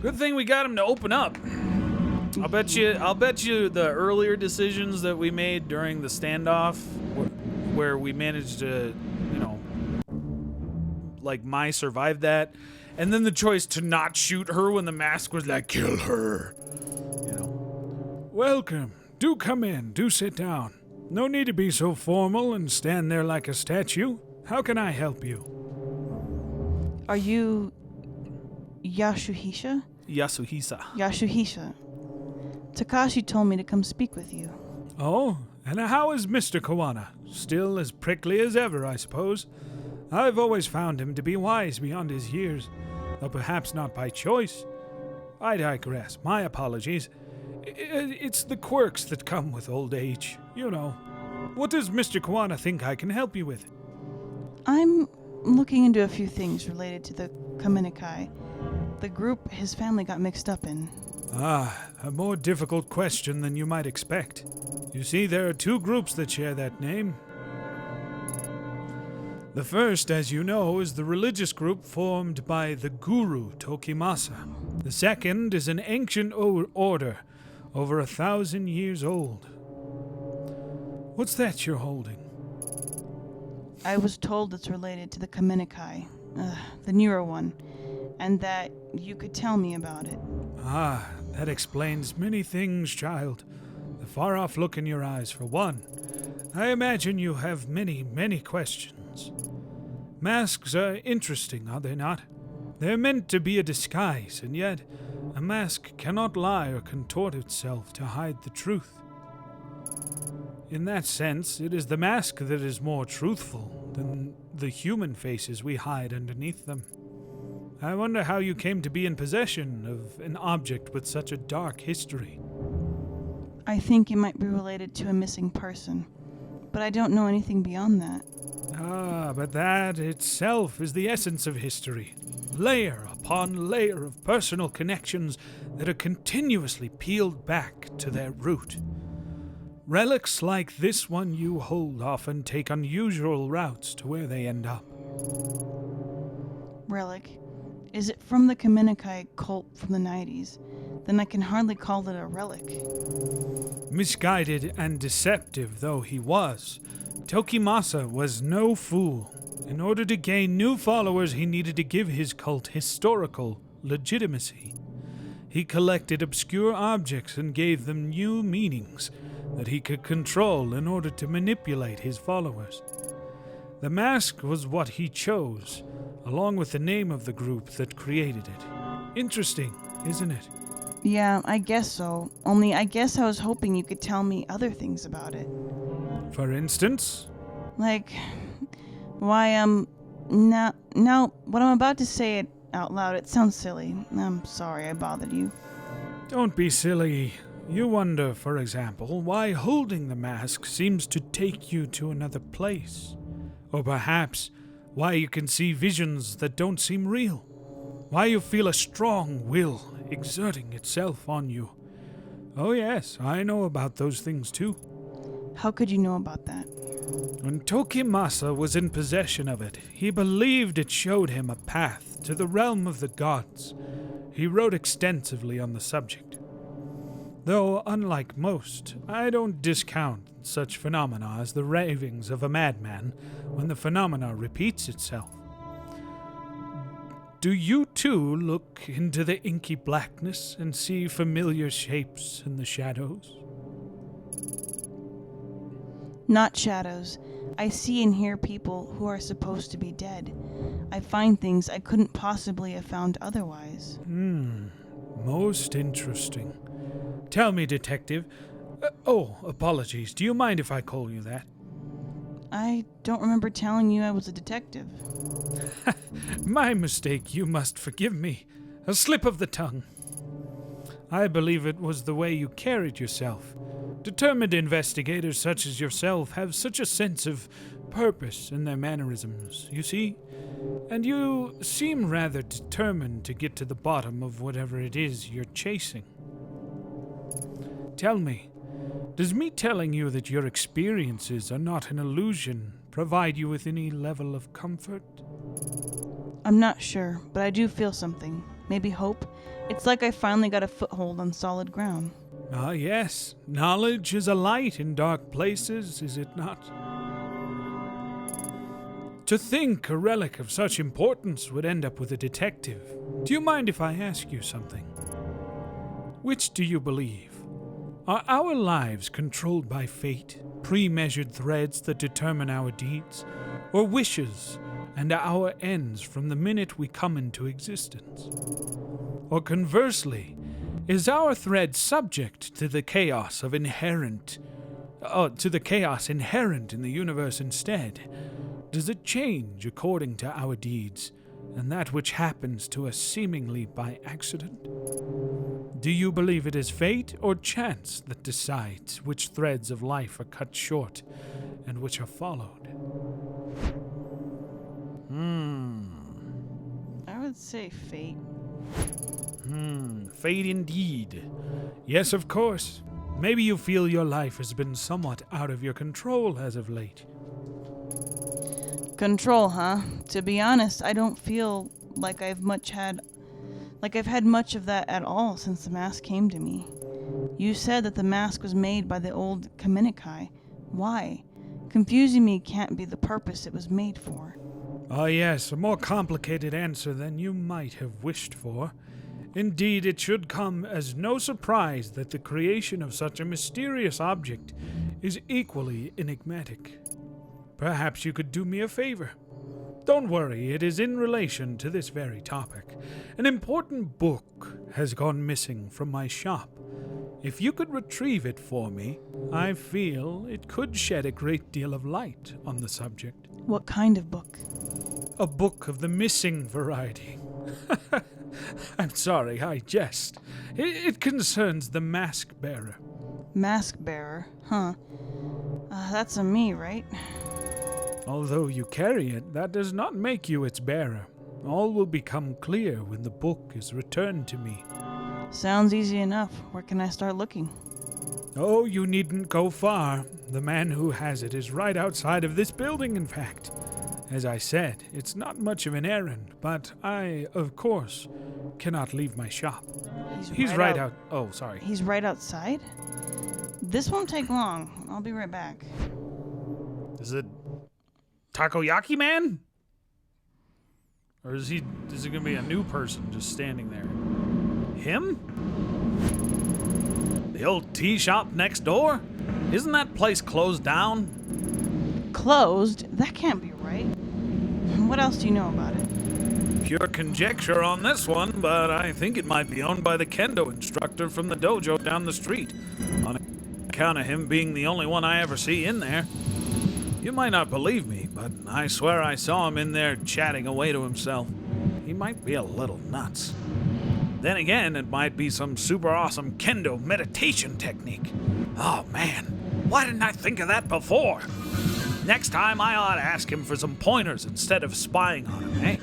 Good thing we got him to open up. I'll bet you the earlier decisions that we made during the standoff, where we managed to, Mai survived that, and then the choice to not shoot her when the mask was like, kill her. Welcome. Do come in. Do sit down. No need to be so formal and stand there like a statue. How can I help you? Are you Yasuhisa? Yasuhisa. Takashi told me to come speak with you. Oh, and how is Mr. Kawana? Still as prickly as ever, I suppose. I've always found him to be wise beyond his years, though perhaps not by choice. I digress. My apologies. It's the quirks that come with old age, you know. What does Mr. Kawana think I can help you with? I'm looking into a few things related to the Kaminikai, the group his family got mixed up in. Ah, a more difficult question than you might expect. You see, there are two groups that share that name. The first, as you know, is the religious group formed by the guru Tokimasa. The second is an ancient order, over 1,000 years old. What's that you're holding? I was told it's related to the Kaminikai, the newer one, and that you could tell me about it. Ah, that explains many things, child. The far-off look in your eyes, for one. I imagine you have many, many questions. Masks are interesting, are they not? They're meant to be a disguise, and yet a mask cannot lie or contort itself to hide the truth. In that sense, it is the mask that is more truthful than the human faces we hide underneath them. I wonder how you came to be in possession of an object with such a dark history. I think it might be related to a missing person, but I don't know anything beyond that. Ah, but that itself is the essence of history. Layer upon layer of personal connections that are continuously peeled back to their root. Relics like this one you hold often take unusual routes to where they end up. Relic. Is it from the Kaminikai cult from the 90s? Then I can hardly call it a relic. Misguided and deceptive though he was, Tokimasa was no fool. In order to gain new followers, he needed to give his cult historical legitimacy. He collected obscure objects and gave them new meanings that he could control in order to manipulate his followers. The mask was what he chose, along with the name of the group that created it. Interesting, isn't it? Yeah, I guess so. Only I guess I was hoping you could tell me other things about it. For instance? Like, why, now, what I'm about to say it out loud, it sounds silly. I'm sorry I bothered you. Don't be silly. You wonder, for example, why holding the mask seems to take you to another place. Or perhaps, why you can see visions that don't seem real. Why you feel a strong will exerting itself on you. Oh yes, I know about those things too. How could you know about that? When Tokimasa was in possession of it, he believed it showed him a path to the realm of the gods. He wrote extensively on the subject. Though, unlike most, I don't discount such phenomena as the ravings of a madman when the phenomena repeats itself. Do you too look into the inky blackness and see familiar shapes in the shadows? Not shadows. I see and hear people who are supposed to be dead. I find things I couldn't possibly have found otherwise. Most interesting. Tell me, Detective. Apologies. Do you mind if I call you that? I don't remember telling you I was a detective. My mistake, you must forgive me. A slip of the tongue. I believe it was the way you carried yourself. Determined investigators such as yourself have such a sense of purpose in their mannerisms, you see? And you seem rather determined to get to the bottom of whatever it is you're chasing. Tell me, does me telling you that your experiences are not an illusion provide you with any level of comfort? I'm not sure, but I do feel something. Maybe hope. It's like I finally got a foothold on solid ground. Ah, yes. Knowledge is a light in dark places, is it not? To think a relic of such importance would end up with a detective. Do you mind if I ask you something? Which do you believe? Are our lives controlled by fate, pre-measured threads that determine our deeds, or wishes and our ends from the minute we come into existence? Or conversely, is our thread subject to the chaos inherent in the universe instead? Does it change according to our deeds, and that which happens to us seemingly by accident? Do you believe it is fate or chance that decides which threads of life are cut short and which are followed? I would say fate. Fate indeed. Yes, of course. Maybe you feel your life has been somewhat out of your control as of late. Control, huh? To be honest, I don't feel like I've had much of that at all since the mask came to me. You said that the mask was made by the old Kaminikai. Why? Confusing me can't be the purpose it was made for. Ah, yes, a more complicated answer than you might have wished for. Indeed, it should come as no surprise that the creation of such a mysterious object is equally enigmatic. Perhaps you could do me a favor. Don't worry, it is in relation to this very topic. An important book has gone missing from my shop. If you could retrieve it for me, I feel it could shed a great deal of light on the subject. What kind of book? A book of the missing variety. I'm sorry, I jest. It concerns the mask bearer. Mask bearer, huh? That's a me, right? Although you carry it, that does not make you its bearer. All will become clear when the book is returned to me. Sounds easy enough. Where can I start looking? Oh, you needn't go far. The man who has it is right outside of this building, in fact. As I said, it's not much of an errand, but I, of course, cannot leave my shop. He's right out. Oh, sorry. He's right outside? This won't take long. I'll be right back. Is it Takoyaki Man? Or is it gonna be a new person just standing there? Him? The old tea shop next door? Isn't that place closed down? Closed? That can't be right. What else do you know about it? Pure conjecture on this one, but I think it might be owned by the kendo instructor from the dojo down the street, on account of him being the only one I ever see in there. You might not believe me, but I swear I saw him in there chatting away to himself. He might be a little nuts. Then again, it might be some super awesome kendo meditation technique. Oh man, why didn't I think of that before? Next time I ought to ask him for some pointers instead of spying on him, eh?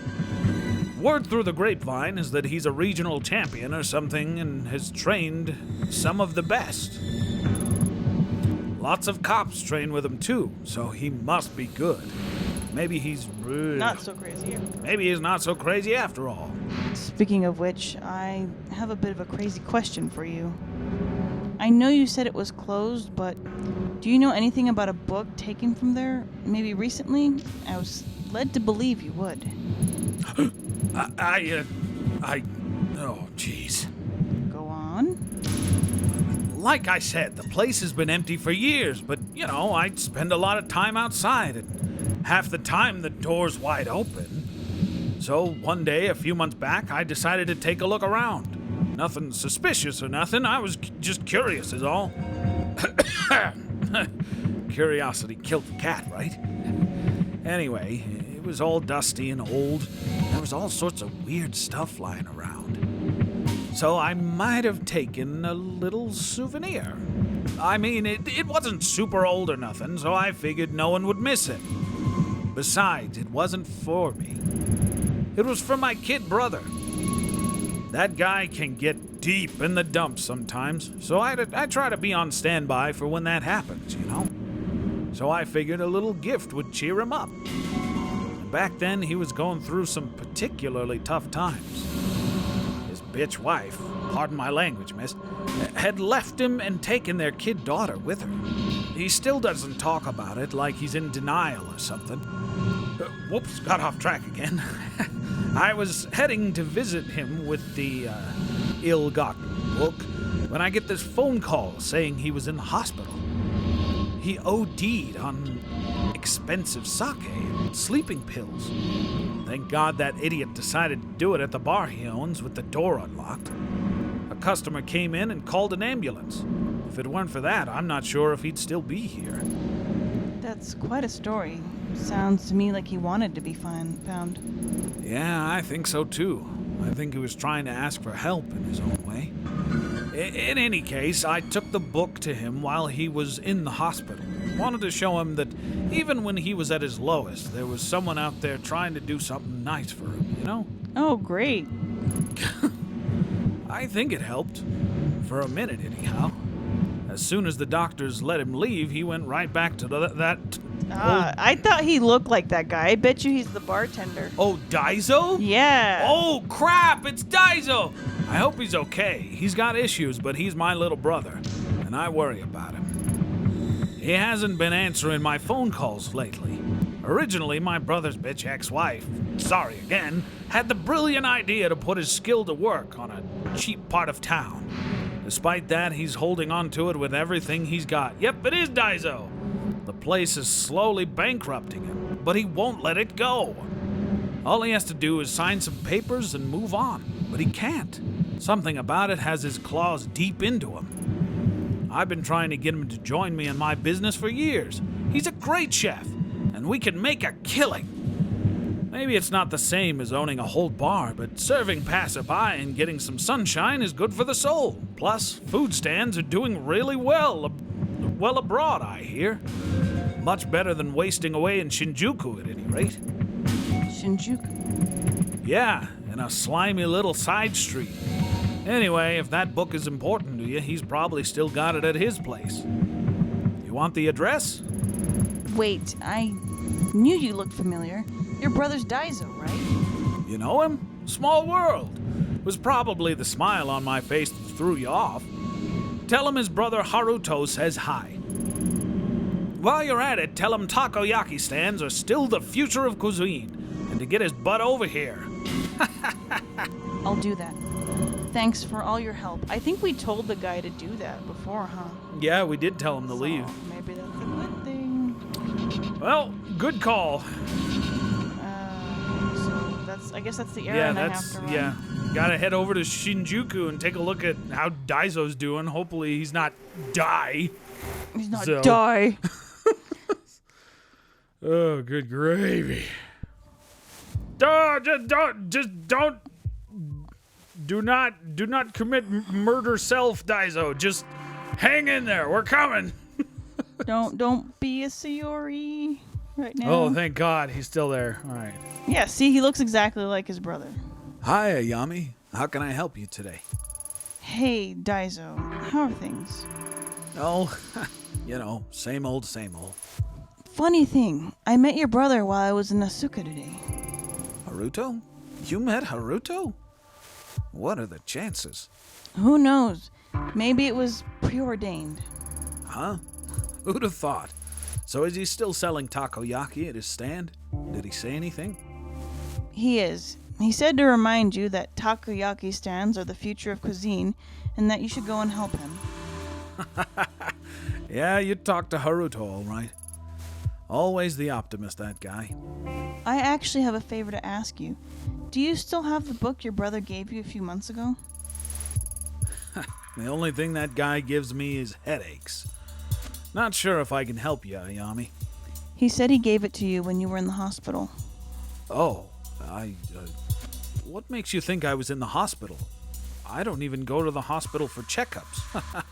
Word through the grapevine is that he's a regional champion or something and has trained some of the best. Lots of cops train with him too, so he must be good. Maybe he's Not so crazy. Maybe he's not so crazy after all. Speaking of which, I have a bit of a crazy question for you. I know you said it was closed, but do you know anything about a book taken from there, maybe recently? I was led to believe you would. Oh, jeez. Go on. Like I said, the place has been empty for years, but, I spend a lot of time outside, and half the time the door's wide open. So one day, a few months back, I decided to take a look around. Nothing suspicious or nothing, I was just curious is all. Curiosity killed the cat, right? Anyway, it was all dusty and old. There was all sorts of weird stuff lying around. So I might have taken a little souvenir. I mean, it wasn't super old or nothing, so I figured no one would miss it. Besides, it wasn't for me. It was for my kid brother. That guy can get deep in the dumps sometimes, so I try to be on standby for when that happens, So I figured a little gift would cheer him up. Back then, he was going through some particularly tough times. His bitch wife, pardon my language, miss, had left him and taken their kid daughter with her. He still doesn't talk about it like he's in denial or something. Whoops, got off track again. I was heading to visit him with the ill-gotten book when I get this phone call saying he was in the hospital. He OD'd on expensive sake and sleeping pills. Thank God that idiot decided to do it at the bar he owns with the door unlocked. A customer came in and called an ambulance. If it weren't for that, I'm not sure if he'd still be here. That's quite a story. Sounds to me like he wanted to be found. Yeah, I think so too. I think he was trying to ask for help in his own way. In any case, I took the book to him while he was in the hospital. Wanted to show him that even when he was at his lowest, there was someone out there trying to do something nice for him, Oh, great. I think it helped. For a minute, anyhow. As soon as the doctors let him leave, he went right back to I thought he looked like that guy. I bet you he's the bartender. Oh, Daiso? Yeah. Oh, crap, it's Daiso! I hope he's okay. He's got issues, but he's my little brother, and I worry about him. He hasn't been answering my phone calls lately. Originally, my brother's bitch ex-wife, sorry again, had the brilliant idea to put his skill to work on a cheap part of town. Despite that, he's holding on to it with everything he's got. Yep, it is Daiso. The place is slowly bankrupting him, but he won't let it go. All he has to do is sign some papers and move on, but he can't. Something about it has his claws deep into him. I've been trying to get him to join me in my business for years. He's a great chef, and we can make a killing. Maybe it's not the same as owning a whole bar, but serving passerby and getting some sunshine is good for the soul. Plus, food stands are doing really well abroad, I hear. Much better than wasting away in Shinjuku, at any rate. Shinjuku. Yeah, in a slimy little side street. Anyway, if that book is important to you, he's probably still got it at his place. You want the address? Wait, I knew you looked familiar. Your brother's Daiso, right? You know him? Small world. It was probably the smile on my face that threw you off. Tell him his brother Haruto says hi. While you're at it, tell him takoyaki stands are still the future of cuisine, and to get his butt over here. I'll do that. Thanks for all your help. I think we told the guy to do that before, huh? Yeah, we did tell him to leave. So maybe that's a good thing. Well, good call. I guess that's the errand I have to run. Gotta head over to Shinjuku and take a look at how Daiso's doing. Hopefully he's not die. He's not die. Oh, good gravy. Do not commit murder self, Daiso. Just hang in there. We're coming. Don't be a Sayori right now. Oh, thank God. He's still there. All right. Yeah, see, he looks exactly like his brother. Hi, Ayami. How can I help you today? Hey, Daiso. How are things? Oh, same old, same old. Funny thing, I met your brother while I was in Asuka today. Haruto? You met Haruto? What are the chances? Who knows? Maybe it was preordained. Huh? Who'd have thought? So is he still selling takoyaki at his stand? Did he say anything? He is. He said to remind you that takoyaki stands are the future of cuisine and that you should go and help him. Yeah, you talked to Haruto, all right. Always the optimist, that guy. I actually have a favor to ask you. Do you still have the book your brother gave you a few months ago? The only thing that guy gives me is headaches. Not sure if I can help you, Ayami. He said he gave it to you when you were in the hospital. Oh, what makes you think I was in the hospital? I don't even go to the hospital for checkups.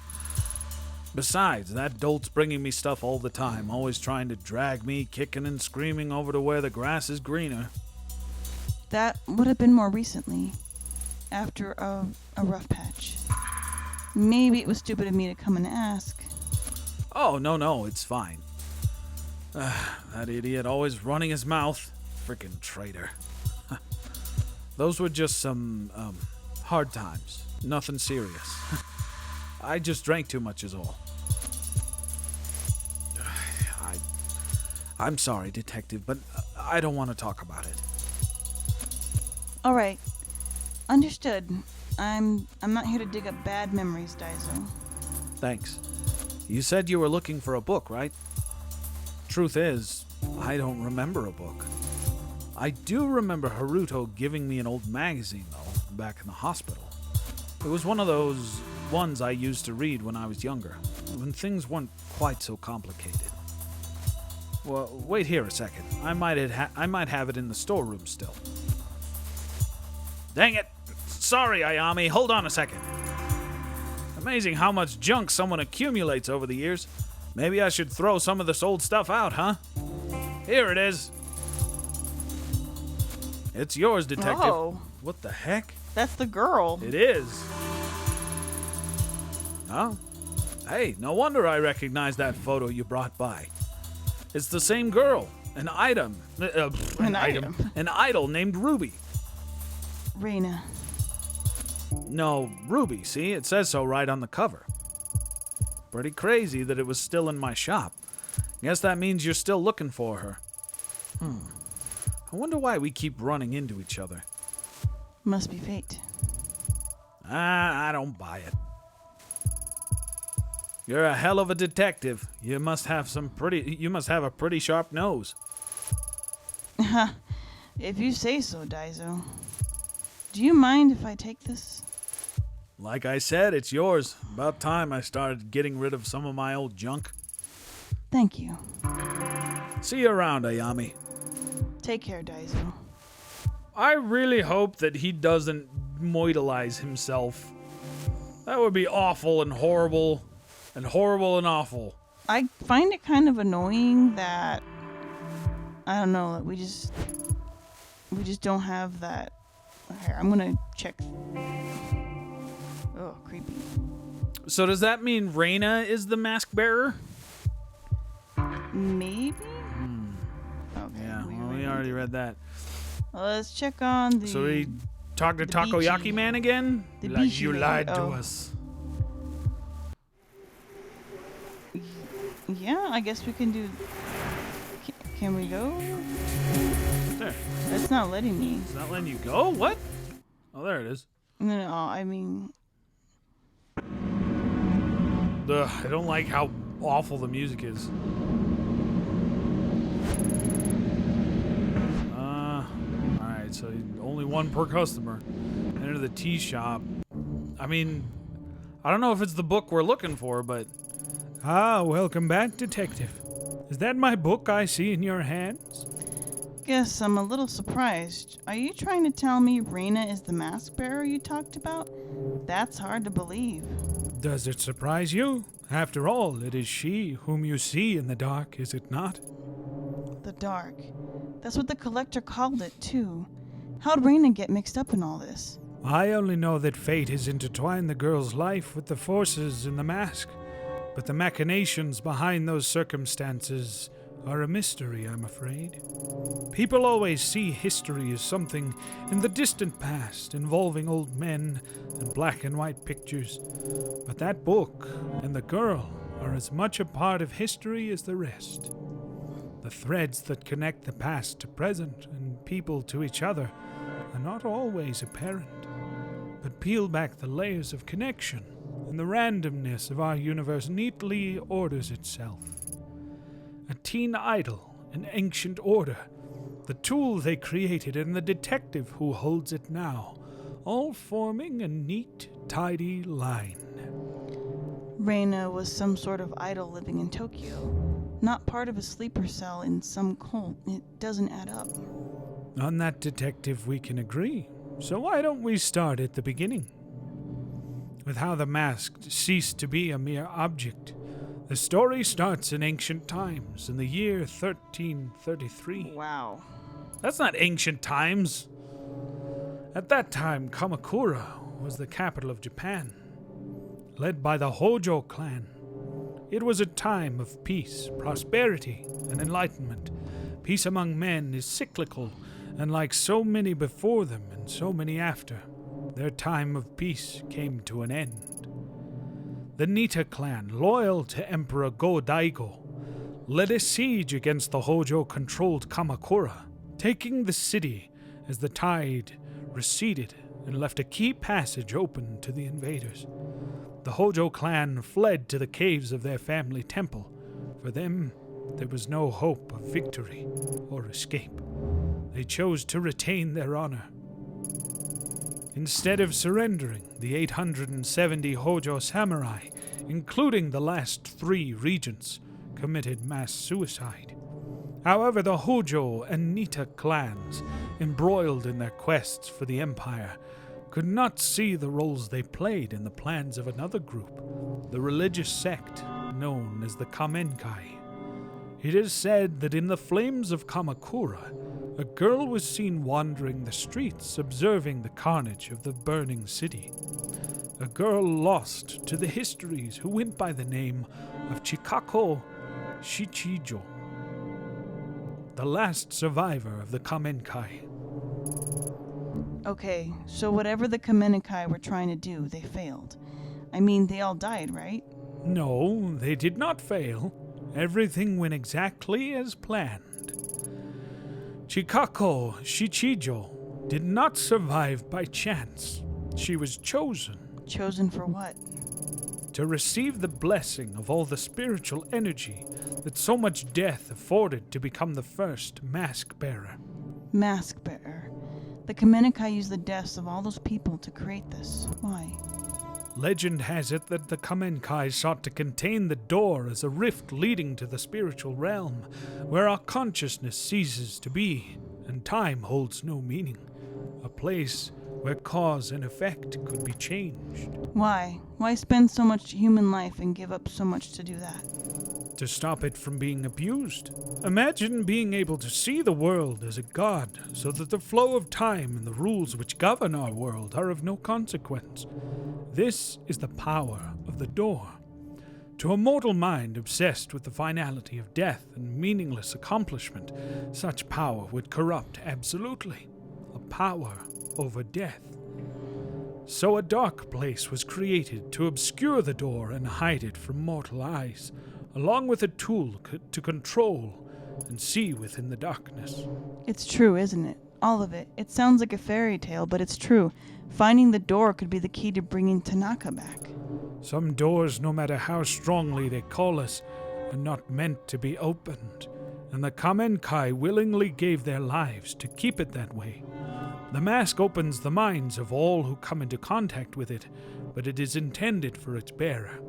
Besides, that dolt's bringing me stuff all the time, always trying to drag me, kicking and screaming over to where the grass is greener. That would have been more recently, after a rough patch. Maybe it was stupid of me to come and ask. Oh, no, it's fine. That idiot always running his mouth. Frickin' traitor. Those were just some, hard times. Nothing serious. I just drank too much is all. I'm sorry, Detective, but I don't want to talk about it. All right. Understood. I'm not here to dig up bad memories, Daiso. Thanks. You said you were looking for a book, right? Truth is, I don't remember a book. I do remember Haruto giving me an old magazine, though, back in the hospital. It was one of those ones I used to read when I was younger, when things weren't quite so complicated. Well, wait here a second. I might have it in the storeroom still. Dang it! Sorry, Ayami. Hold on a second. Amazing how much junk someone accumulates over the years. Maybe I should throw some of this old stuff out, huh? Here it is. It's yours, Detective. Oh. What the heck? That's the girl. It is. Oh. Hey, no wonder I recognize that photo you brought by. It's the same girl. An idol named Ruby. Reina. No, Ruby, see? It says so right on the cover. Pretty crazy that it was still in my shop. Guess that means you're still looking for her. I wonder why we keep running into each other. Must be fate. I don't buy it. You're a hell of a detective. You must have a pretty sharp nose. If you say so, Daiso. Do you mind if I take this? Like I said, it's yours. About time I started getting rid of some of my old junk. Thank you. See you around, Ayami. Take care, Daiso. I really hope that he doesn't moidalize himself. That would be awful and horrible and awful. I find it kind of annoying that I don't know, that we just don't have that. Here, I'm gonna check. Oh, creepy. So does that mean Reina is the mask bearer? Maybe? Okay. Yeah, we already read that. Well, let's check on the... So we talk to the Takoyaki Bichi. Man again? The Like, Bichi you lady. lied to Oh. us. Yeah, I guess we can do... Can we go? There. It's not letting me. It's not letting you go? What? Oh, there it is. No, I mean... Ugh, I don't like how awful the music is. Alright, so only one per customer. Enter the tea shop. I mean, I don't know if it's the book we're looking for, but... Ah, welcome back, Detective. Is that my book I see in your hands? Guess I'm a little surprised. Are you trying to tell me Reina is the mask bearer you talked about? That's hard to believe. Does it surprise you? After all, it is she whom you see in the dark, is it not? The dark. That's what the collector called it, too. How'd Reina get mixed up in all this? I only know that fate has intertwined the girl's life with the forces in the mask, but the machinations behind those circumstances are a mystery, I'm afraid. People always see history as something in the distant past, involving old men and black and white pictures. But that book and the girl are as much a part of history as the rest. The threads that connect the past to present and people to each other are not always apparent. But peel back the layers of connection, and the randomness of our universe neatly orders itself. A teen idol, an ancient order, the tool they created, and the detective who holds it now, all forming a neat, tidy line. Reina was some sort of idol living in Tokyo, not part of a sleeper cell in some cult. It doesn't add up. On that, Detective, we can agree. So why don't we start at the beginning? With how the mask ceased to be a mere object. The story starts in ancient times, in the year 1333. Wow. That's not ancient times. At that time, Kamakura was the capital of Japan, led by the Hojo clan. It was a time of peace, prosperity, and enlightenment. Peace among men is cyclical, and like so many before them and so many after, their time of peace came to an end. The Nita clan, loyal to Emperor Go-Daigo, led a siege against the Hojo-controlled Kamakura, taking the city as the tide receded and left a key passage open to the invaders. The Hojo clan fled to the caves of their family temple. For them, there was no hope of victory or escape. They chose to retain their honor. Instead of surrendering, the 870 Hojo samurai, including the last 3 regents, committed mass suicide. However, the Hojo and Nita clans, embroiled in their quests for the empire, could not see the roles they played in the plans of another group, the religious sect known as the Kamenkai. It is said that in the flames of Kamakura, a girl was seen wandering the streets, observing the carnage of the burning city. A girl lost to the histories who went by the name of Chikako Shichijo. the last survivor of the Kamenkai. Okay, so whatever the Kamenikai were trying to do, they failed. I mean, they all died, right? No, they did not fail. Everything went exactly as planned. Chikako Shichijo did not survive by chance. She was chosen. Chosen for what? To receive the blessing of all the spiritual energy that so much death afforded to become the first mask bearer. Mask bearer. The Kamenikai used the deaths of all those people to create this. Why? Legend has it that the Kamenkai sought to contain the door as a rift leading to the spiritual realm, where our consciousness ceases to be, and time holds no meaning. A place where cause and effect could be changed. Why? Why spend so much human life and give up so much to do that? To stop it from being abused. Imagine being able to see the world as a god, so that the flow of time and the rules which govern our world are of no consequence. This is the power of the door. To a mortal mind obsessed with the finality of death and meaningless accomplishment, such power would corrupt absolutely. A power over death. So a dark place was created to obscure the door and hide it from mortal eyes, along with a tool to control and see within the darkness. It's true, isn't it? All of it. It sounds like a fairy tale, but it's true. Finding the door could be the key to bringing Tanaka back. Some doors, no matter how strongly they call us, are not meant to be opened, and the Kamenkai willingly gave their lives to keep it that way. The mask opens the minds of all who come into contact with it, but it is intended for its bearer.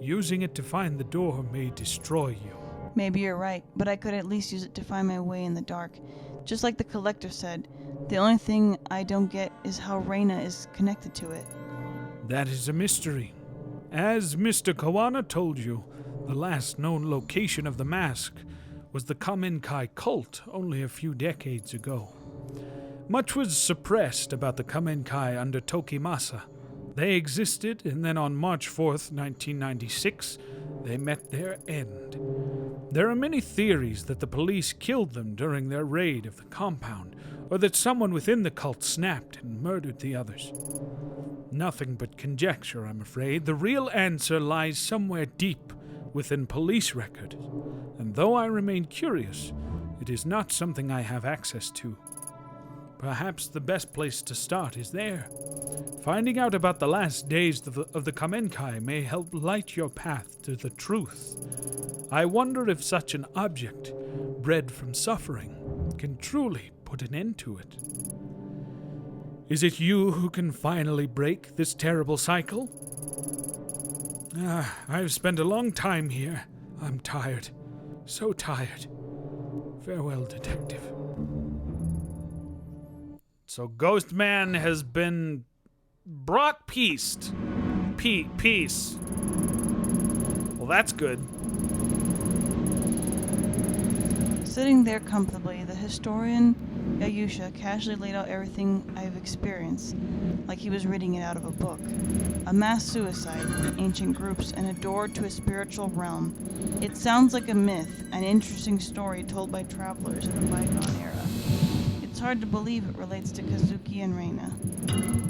Using it to find the door may destroy you. Maybe you're right, but I could at least use it to find my way in the dark. Just like the collector said, the only thing I don't get is how Reina is connected to it. That is a mystery. As Mr. Kawana told you, the last known location of the mask was the Kamenkai cult only a few decades ago. Much was suppressed about the Kamenkai under Tokimasa. They existed, and then on March 4th, 1996, they met their end. There are many theories that the police killed them during their raid of the compound, or that someone within the cult snapped and murdered the others. Nothing but conjecture, I'm afraid. The real answer lies somewhere deep within police records, and though I remain curious, it is not something I have access to. Perhaps the best place to start is there. Finding out about the last days of the Kamenkai may help light your path to the truth. I wonder if such an object, bred from suffering, can truly put an end to it. Is it you who can finally break this terrible cycle? I've spent a long time here. I'm tired. So tired. Farewell, Detective. So Ghost Man has been brought peace. Peace. Well, that's good. Sitting there comfortably, the historian Yayusha casually laid out everything I've experienced, like he was reading it out of a book. A mass suicide, ancient groups, and a door to a spiritual realm. It sounds like a myth, an interesting story told by travelers in a bygone era. It's hard to believe it relates to Kazuki and Reina.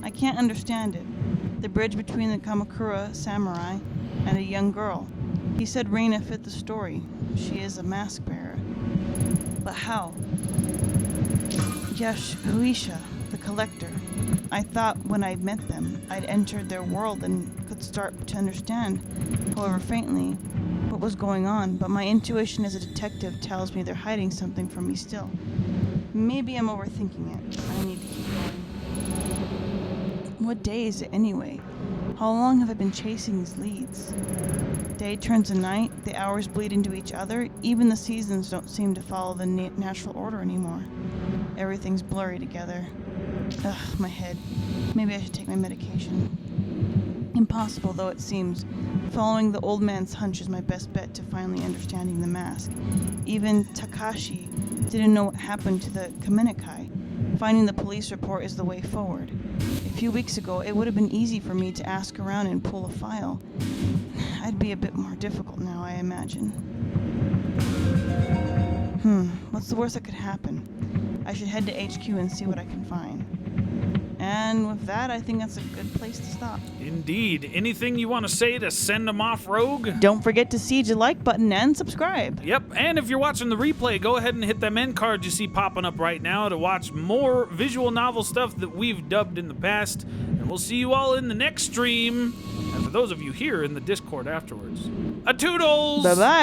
I can't understand it. The bridge between the Kamakura samurai and a young girl. He said Reina fit the story. She is a mask bearer. But how? Huisha, the collector. I thought when I met them, I'd entered their world and could start to understand, however faintly, what was going on, but my intuition as a detective tells me they're hiding something from me still. Maybe I'm overthinking it. I need to keep going. What day is it anyway? How long have I been chasing these leads? Day turns to night, the hours bleed into each other, even the seasons don't seem to follow the natural order anymore. Everything's blurry together. Ugh, my head. Maybe I should take my medication. Impossible though it seems, following the old man's hunch is my best bet to finally understanding the mask. Even Takashi didn't know what happened to the Kamenikai. Finding the police report is the way forward. A few weeks ago, it would have been easy for me to ask around and pull a file. I'd be a bit more difficult now, I imagine. What's What's the worst that could happen? I should head to HQ and see what I can find. And with that, I think that's a good place to stop. Indeed. Anything you want to say to send them off rogue? Don't forget to siege the like button and subscribe. Yep, and if you're watching the replay, go ahead and hit them end cards you see popping up right now to watch more visual novel stuff that we've dubbed in the past. And we'll see you all in the next stream. And for those of you here in the Discord afterwards, a toodles! Bye-bye.